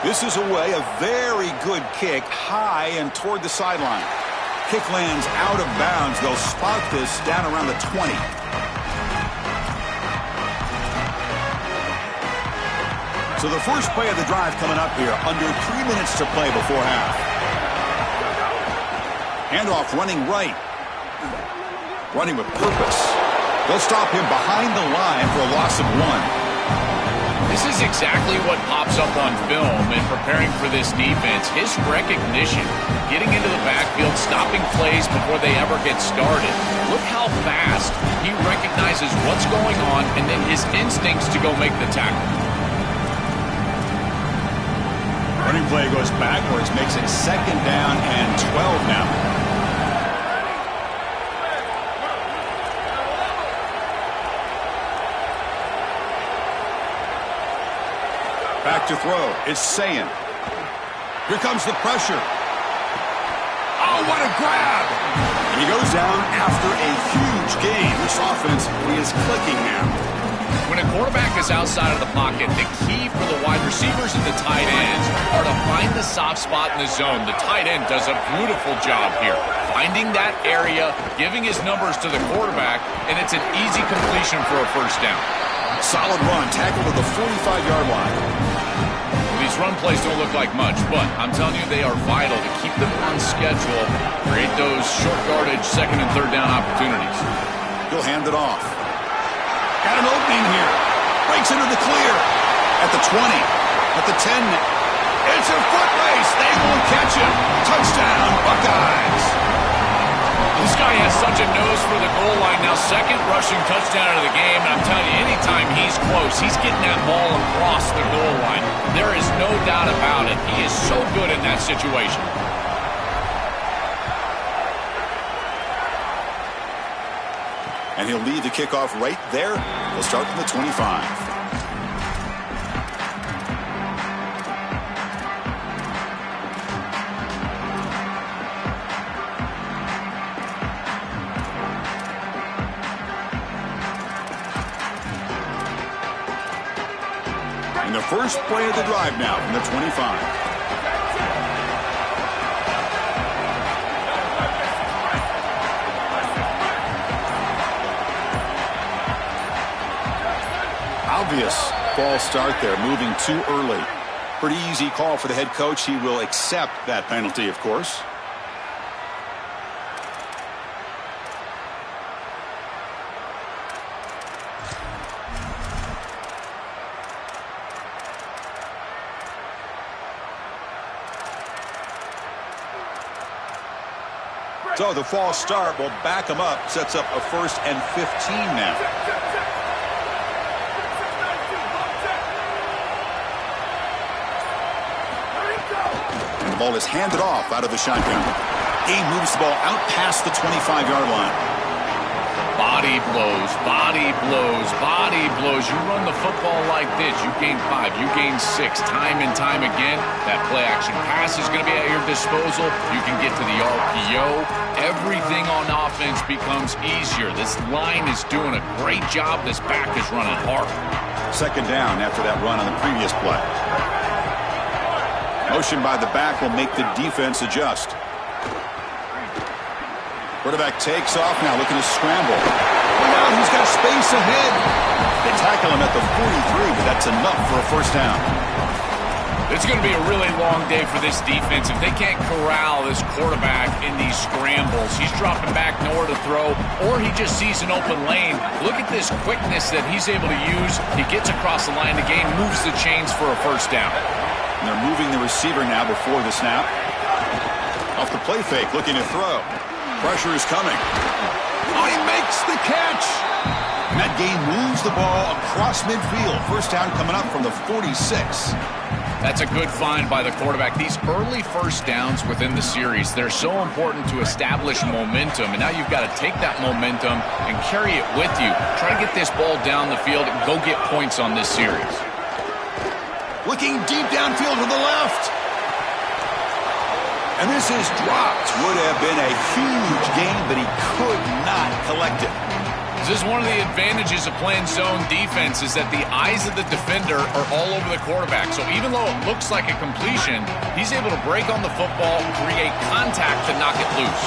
This is away, a very good kick, high and toward the sideline. Kick lands out of bounds. They'll spot this down around the 20. So the first play of the drive coming up here, under 3 minutes to play before half. Handoff running right. Running with purpose. They'll stop him behind the line for a loss of 1. They This is exactly what pops up on film in preparing for this defense. His recognition, getting into the backfield, stopping plays before they ever get started. Look how fast he recognizes what's going on and then his instincts to go make the tackle. Running play goes backwards, makes it 2nd down and 12 now. Back to throw. It's Sayin. Here comes the pressure. Oh, what a grab! And he goes down after a huge gain. This offense is clicking now. When a quarterback is outside of the pocket, the key for the wide receivers and the tight ends are to find the soft spot in the zone. The tight end does a beautiful job here, finding that area, giving his numbers to the quarterback, and it's an easy completion for a first down. Solid run, tackle to the 45-yard line. These run plays don't look like much, but I'm telling you they are vital to keep them on schedule, create those short yardage 2nd and 3rd down opportunities. He'll hand it off. Got an opening here. Breaks into the clear. At the 20. At the 10. It's a foot race. They won't catch him. Touchdown, Buckeyes. This guy has such a nose for the goal line. Now 2nd rushing touchdown of the game. And I'm telling you, anytime he's close, he's getting that ball across the goal line. There is no doubt about it. He is so good in that situation. And he'll lead the kickoff right there. He'll start from the 25. And the first play of the drive now from the 25. Obvious false start there, moving too early. Pretty easy call for the head coach. He will accept that penalty, of course. So the false start will back him up, sets up a 1st and 15 now. And the ball is handed off out of the shotgun. He moves the ball out past the 25-yard line. Body blows, body blows, body blows. You run the football like this, you gain 5, you gain 6, time and time again. That play-action pass is going to be at your disposal. You can get to the RPO. Everything on offense becomes easier. This line is doing a great job. This back is running hard. 2nd down after that run on the previous play. Motion by the back will make the defense adjust. Quarterback takes off now, looking to scramble. Look out, he's got space ahead. They tackle him at the 43, but that's enough for a first down. It's going to be a really long day for this defense. If they can't corral this quarterback in these scrambles, he's dropping back nowhere to throw, or he just sees an open lane. Look at this quickness that he's able to use. He gets across the line of the game, moves the chains for a first down. And they're moving the receiver now before the snap. Off the play fake, looking to throw. Pressure is coming. Oh, he makes the catch. And that game moves the ball across midfield. First down coming up from the 46. That's a good find by the quarterback. These early first downs within the series, they're so important to establish momentum. And now you've got to take that momentum and carry it with you. Try to get this ball down the field and go get points on this series. Looking deep downfield to the left. And this is dropped. Would have been a huge gain, but he could not collect it. This is one of the advantages of playing zone defense is that the eyes of the defender are all over the quarterback. So even though it looks like a completion, he's able to break on the football, create contact to knock it loose.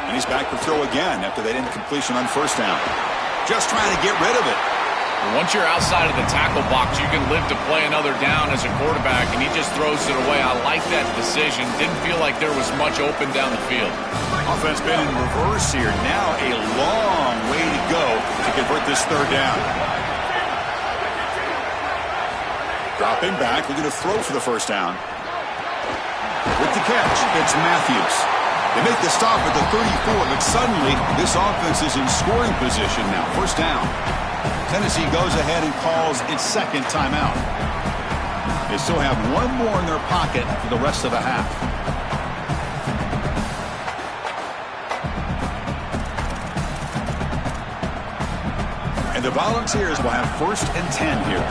And he's back to throw again after that incompletion on first down. Just trying to get rid of it. Once you're outside of the tackle box, you can live to play another down as a quarterback, and he just throws it away. I like that decision. Didn't feel like there was much open down the field. Offense been in reverse here. Now a long way to go to convert this third down. Dropping back, looking to throw for the first down. With the catch, it's Matthews. They make the stop at the 34, but suddenly this offense is in scoring position now. First down. Tennessee goes ahead and calls its second timeout. They still have one more in their pocket for the rest of the half. And the Volunteers will have 1st and 10 here.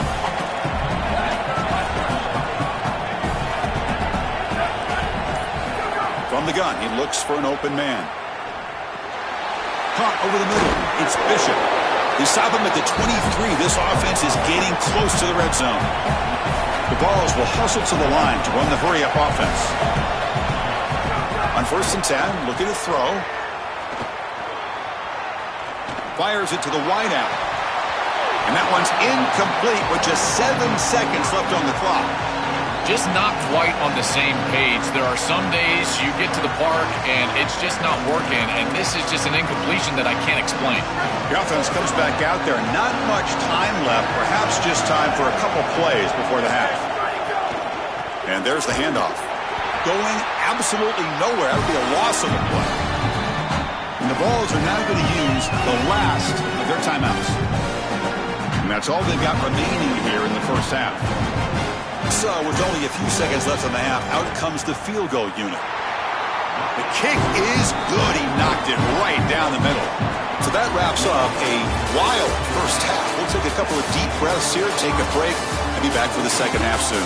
From the gun, he looks for an open man. Caught over the middle. It's Bishop. They stop him at the 23. This offense is getting close to the red zone. The Vols will hustle to the line to run the hurry-up offense. On 1st and 10, looking to throw. Fires it to the wideout. And that one's incomplete with just 7 seconds left on the clock. Just not quite on the same page. There are some days you get to the park and it's just not working, and this is just an incompletion that I can't explain. The offense comes back out there. Not much time left, perhaps just time for a couple plays before the half. And there's the handoff. Going absolutely nowhere. That would be a loss of a play. And the Vols are now going to use the last of their timeouts. And that's all they've got remaining here in the first half. So, with only a few seconds left in the half, out comes the field goal unit. The kick is good. He knocked it right down the middle. So that wraps up a wild first half. We'll take a couple of deep breaths here, take a break, and be back for the second half soon.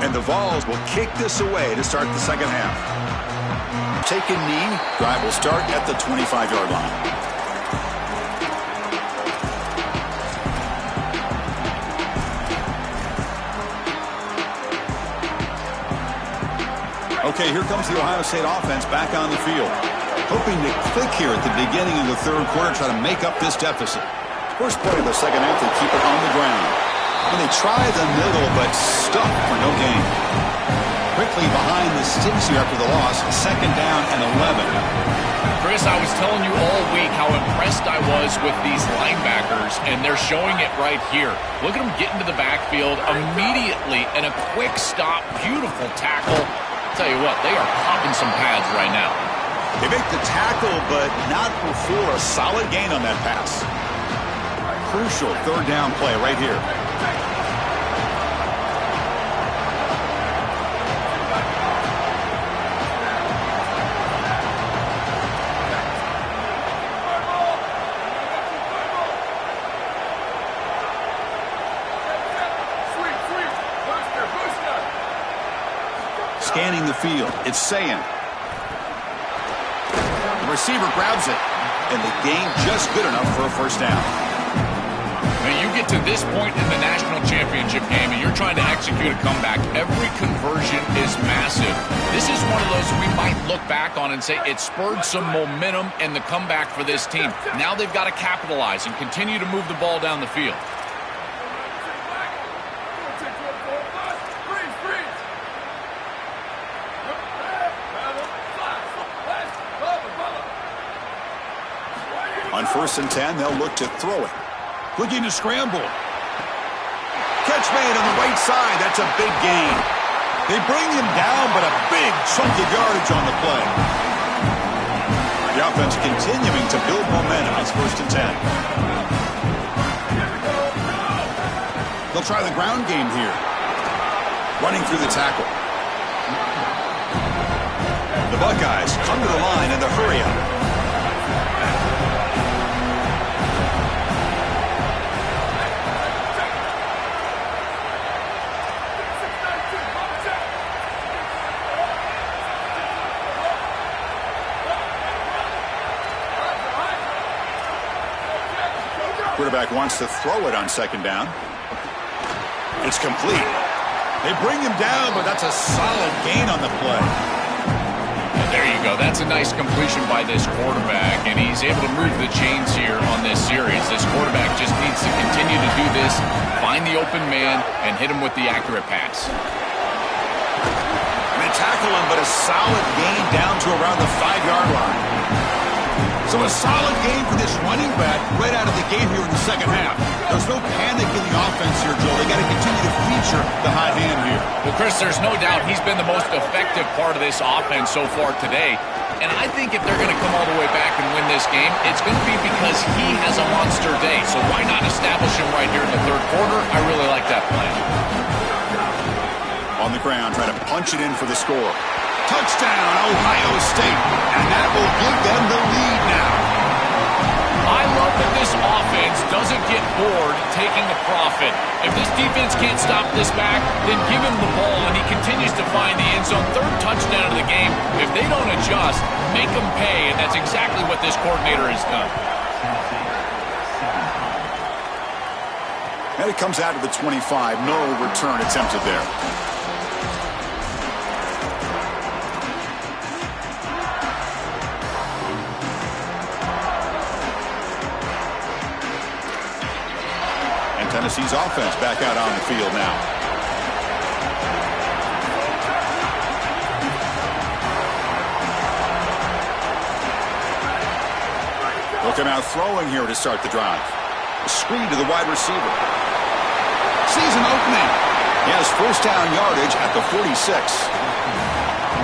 And the Vols will kick this away to start the second half. Taking knee, drive will start at the 25-yard line. Okay, here comes the Ohio State offense back on the field. Hoping to click here at the beginning of the third quarter, try to make up this deficit. First play of the second half, they keep it on the ground. And they try the middle, but stuck for no gain. Quickly behind the sticks here after the loss, second down and 11. Chris, I was telling you all week how impressed I was with these linebackers, and they're showing it right here. Look at them get into the backfield immediately, and a quick stop, beautiful tackle. I'll tell you what, they are popping some pads right now. They make the tackle, but not before a solid gain on that pass. Crucial third down play right here. Scanning the field, it's Sayan. The receiver grabs it, and the gain just good enough for a first down. Now you get to this point in the national championship game, and you're trying to execute a comeback. Every conversion is massive. This is one of those we might look back on and say it spurred some momentum in the comeback for this team. Now they've got to capitalize and continue to move the ball down the field. On 1st and 10, they'll look to throw it. Looking to scramble. Catch made on the right side. That's a big gain. They bring him down, but a big chunk of yardage on the play. The offense continuing to build momentum. It's 1st and 10. They'll try the ground game here. Running through the tackle. The Buckeyes come to the line in the hurry-up. Quarterback wants to throw it on second down. It's complete. They bring him down, but that's a solid gain on the play. And there you go. That's a nice completion by this quarterback, and he's able to move the chains here on this series. This quarterback just needs to continue to do this, find the open man, and hit him with the accurate pass. And they tackle him, but a solid gain down to around the 5-yard line. So a solid game for this running back right out of the gate here in the second half. There's no panic in the offense here, Joe. They got to continue to feature the hot hand here. Well, Chris, there's no doubt he's been the most effective part of this offense so far today. And I think if they're going to come all the way back and win this game, it's going to be because he has a monster day. So why not establish him right here in the third quarter? I really like that play. On the ground, trying to punch it in for the score. Touchdown, Ohio State. And that will give them the lead now. I love that this offense doesn't get bored taking a profit. If this defense can't stop this back, then give him the ball and he continues to find the end zone. Third touchdown of the game. If they don't adjust, make them pay, and that's exactly what this coordinator has done. And it comes out of the 25. No return attempted there. Tennessee's offense back out on the field now. Looking out throwing here to start the drive. A screen to the wide receiver. Sees an opening. He has first down yardage at the 46.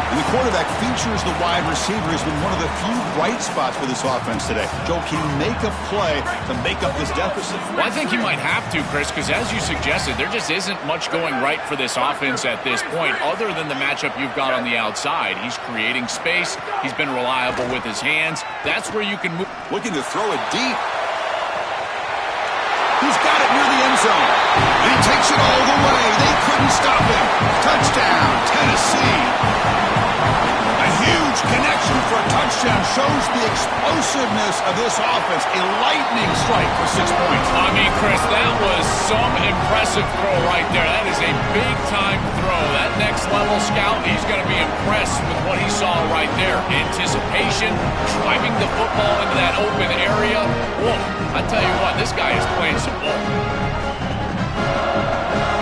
And the quarterback features the wide receiver has been one of the few bright spots for this offense today. Joe, can he make a play to make up this deficit? Well, I think he might have to, Chris, because as you suggested, there just isn't much going right for this offense at this point, other than the matchup you've got on the outside. He's creating space. He's been reliable with his hands. That's where you can move. Looking to throw it deep. He's got it near the end zone. And he takes it all the way. They couldn't stop him. Touchdown, Tennessee. A huge connection for a touchdown shows the explosiveness of this offense. A lightning strike for 6 points. I mean, Chris, that was some impressive throw right there. That is a big-time throw. That next-level scout, he's going to be impressed with what he saw right there. Anticipation, driving the football into that open area. Whoa, I tell you what, this guy is playing some ball.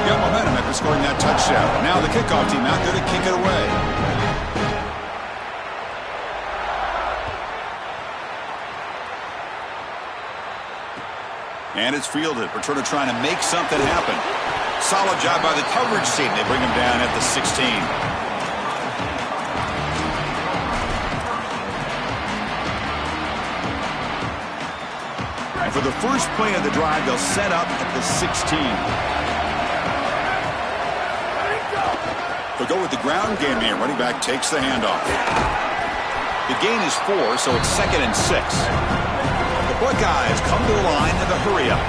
Got momentum after scoring that touchdown. Now the kickoff team out there to kick it away. And it's fielded. Returner trying to make something happen. Solid job by the coverage team. They bring him down at the 16. And for the first play of the drive, they'll set up at the 16. They'll go with the ground game here. Running back takes the handoff. The gain is 4, so it's 2nd and 6. The Buckeyes come to the line in a hurry up.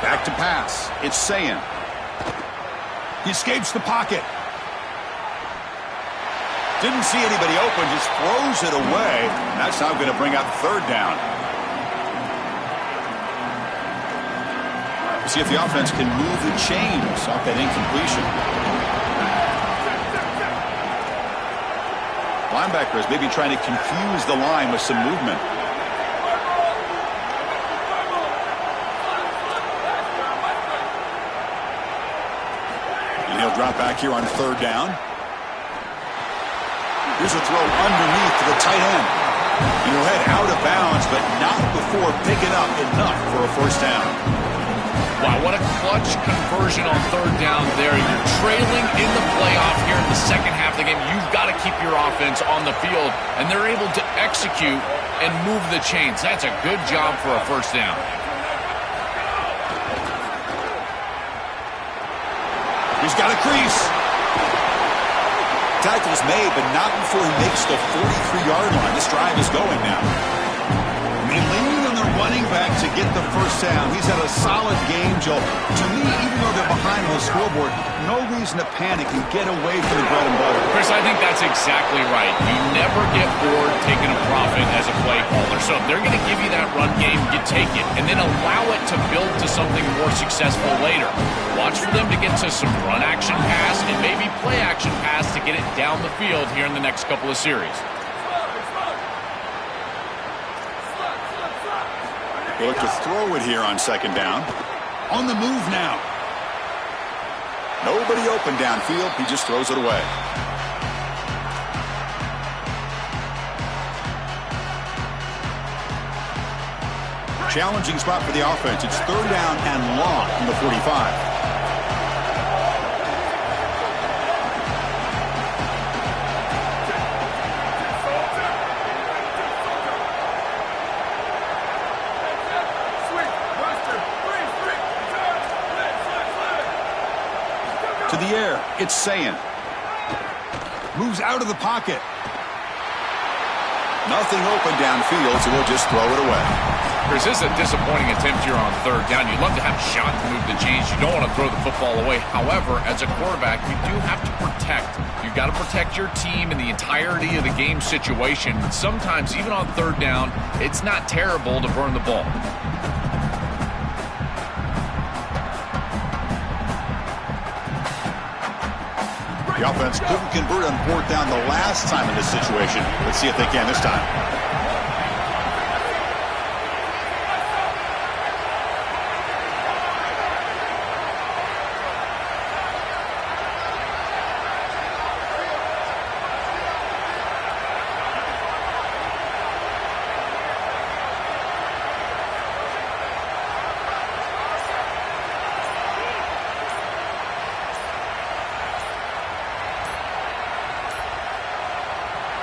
Back to pass. It's Sayin. He escapes the pocket. Didn't see anybody open, just throws it away. And that's now going to bring up third down. See if the offense can move the chains off that incompletion. Linebackers maybe trying to confuse the line with some movement. And he'll drop back here on third down. Here's a throw underneath to the tight end. And he'll head out of bounds, but not before picking up enough for a first down. Wow, what a clutch conversion on third down there. You're trailing in the playoff here in the second half of the game. You've got to keep your offense on the field, and they're able to execute and move the chains. That's a good job for a first down. He's got a crease. Tackle's made, but not before he makes the 43-yard line. This drive is going now. They lean on their running back to get the first down. He's had a solid game, Joel. To me, even though they're behind on the scoreboard, no reason to panic and get away from the bread and butter. Chris, I think that's exactly right. You never get bored taking a profit as a play caller. So if they're going to give you that run game, you take it. And then allow it to build to something more successful later. Watch for them to get to some run action pass and maybe play action pass to get it down the field here in the next couple of series. They look to throw it here on second down. On the move now. Nobody open downfield. He just throws it away. Challenging spot for the offense. It's third down and long from the 45. To the air, it's Sayin. Moves out of the pocket. Nothing open downfield, so we'll just throw it away. Chris, this is a disappointing attempt here on third down. You'd love to have a shot to move the chains. You don't want to throw the football away. However, as a quarterback, you do have to protect. You've got to protect your team in the entirety of the game situation. Sometimes, even on third down, it's not terrible to burn the ball. The offense couldn't convert on fourth down the last time in this situation. Let's see if they can this time.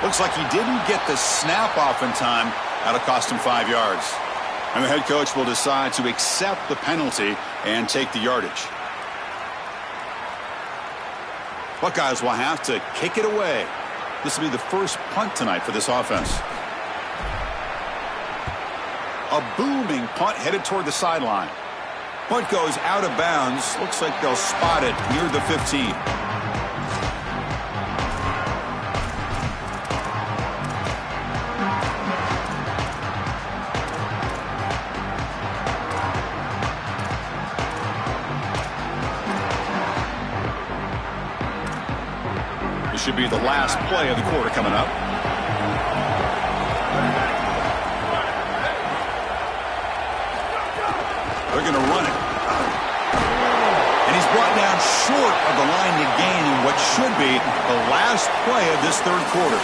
Looks like he didn't get the snap off in time. That'll cost him 5 yards. And the head coach will decide to accept the penalty and take the yardage. Buckeyes will have to kick it away. This will be the first punt tonight for this offense. A booming punt headed toward the sideline. Punt goes out of bounds. Looks like they'll spot it near the 15. Should be the last play of the quarter coming up. They're going to run it. And he's brought down short of the line to gain in what should be the last play of this third quarter.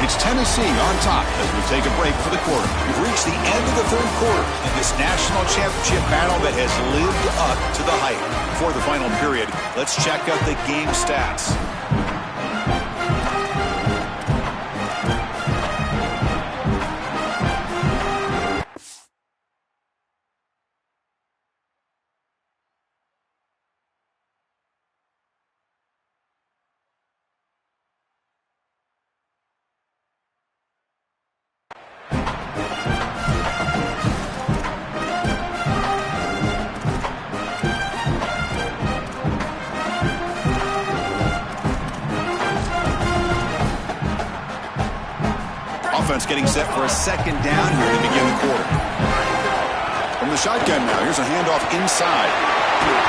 It's Tennessee on top as we take a break for the quarter. We've reached the end of the third quarter in this national championship battle that has lived up to the hype. Before the final period, let's check out the game stats. Getting set for a second down here to begin the quarter. From the shotgun now, here's a handoff inside.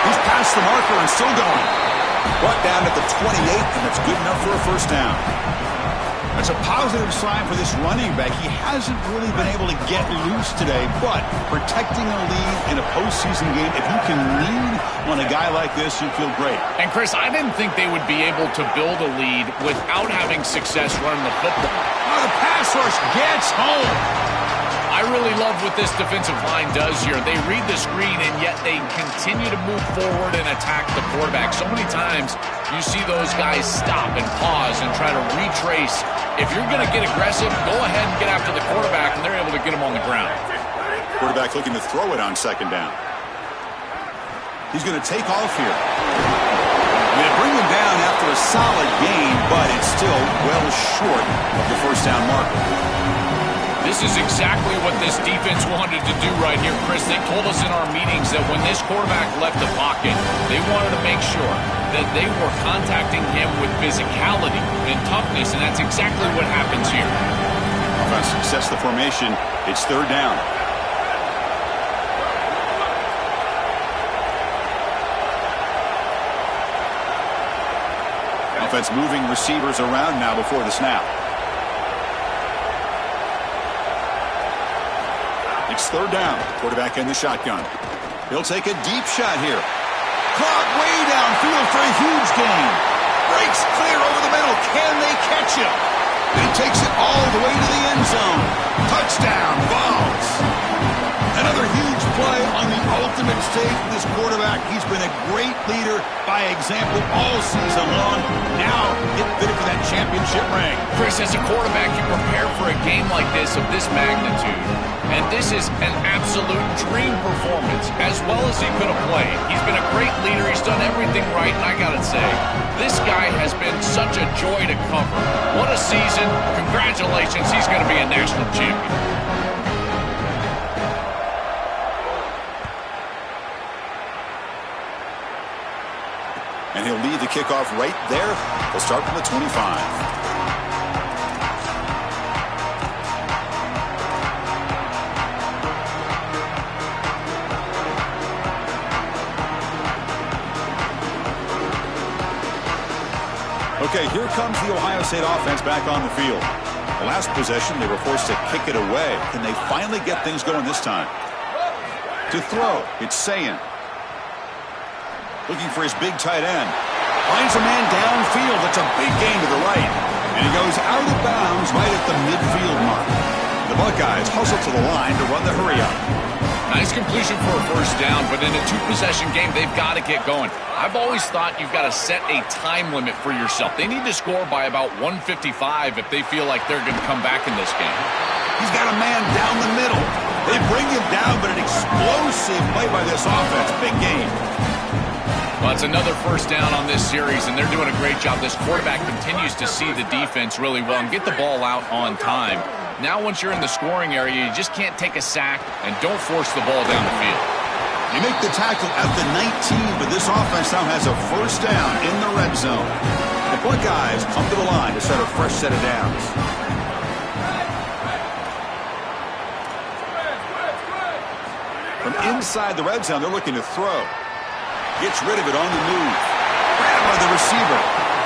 He's past the marker and still going. Brought down at the 28, and that's good enough for a first down. That's a positive sign for this running back. He hasn't really been able to get loose today, but protecting a lead in a postseason game, if you can lean on a guy like this, you feel great. And Chris, I didn't think they would be able to build a lead without having success running the football. Oh, the pass rush gets home. I really love what this defensive line does here. They read the screen, and yet they continue to move forward and attack the quarterback. So many times you see those guys stop and pause and try to retrace. If you're going to get aggressive, go ahead and get after the quarterback, and they're able to get him on the ground. Quarterback looking to throw it on second down. He's going to take off here. They bring him down after a solid gain, but it's still well short of the first down marker. This is exactly what this defense wanted to do right here, Chris. They told us in our meetings that when this quarterback left the pocket, they wanted to make sure that they were contacting him with physicality and toughness, and that's exactly what happens here. Offense sets the formation. It's third down. Offense moving receivers around now before the snap. It's third down. Quarterback in the shotgun. He'll take a deep shot here. Caught way downfield for a huge gain. Breaks clear over the middle. Can they catch him? And he takes it all the way to the end zone. Touchdown, Vols. Another huge play on the ultimate stage for this quarterback. He's been a great leader by example all season long. Now get fitted for that championship ring. Chris, as a quarterback, you prepare for a game like this of this magnitude. And this is an absolute dream performance, as well as he could have played. He's been a great leader. He's done everything right, and I got to say, this guy has been such a joy to cover. What a season. Congratulations. He's going to be a national champion. And he'll lead the kickoff right there. They'll start from the 25. Okay, here comes the Ohio State offense back on the field. The last possession, they were forced to kick it away. Can they finally get things going this time? To throw, it's Sayin. Looking for his big tight end. Finds a man downfield. That's a big gain to the right. And he goes out of bounds right at the midfield mark. The Buckeyes hustle to the line to run the hurry-up. Nice completion for a first down, but in a two-possession game, they've got to get going. I've always thought you've got to set a time limit for yourself. They need to score by about 155 if they feel like they're going to come back in this game. He's got a man down the middle. They bring him down, but an explosive play by this offense. Big game. Well, it's another first down on this series, and they're doing a great job. This quarterback continues to see the defense really well and get the ball out on time. Now, once you're in the scoring area, you just can't take a sack and don't force the ball down the field. You make the tackle at the 19, but this offense now has a first down in the red zone. The Buckeyes come to the line to start a fresh set of downs. From inside the red zone, they're looking to throw. Gets rid of it on the move. Grabbed by the receiver.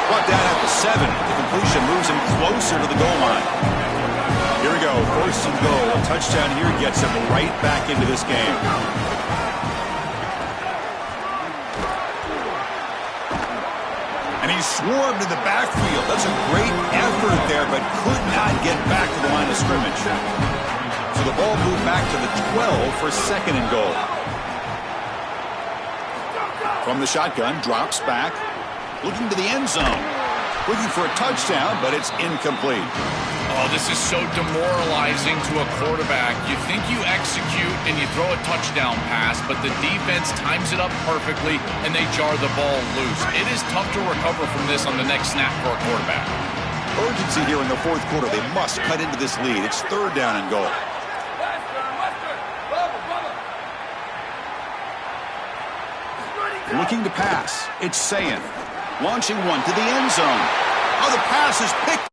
Brought down at the 7. The completion moves him closer to the goal line. Here we go. First and goal. A touchdown here gets him right back into this game. And he's swarmed in the backfield. That's a great effort there, but could not get back to the line of scrimmage. So the ball moved back to the 12 for second and goal. From the shotgun, drops back, looking to the end zone. Looking for a touchdown, but it's incomplete. Oh, this is so demoralizing to a quarterback. You think you execute and you throw a touchdown pass, but the defense times it up perfectly and they jar the ball loose. It is tough to recover from this on the next snap for a quarterback. Urgency here in the fourth quarter. They must cut into this lead. It's third down and goal. Looking to pass. It's Sayin. Launching one to the end zone. Oh, the pass is picked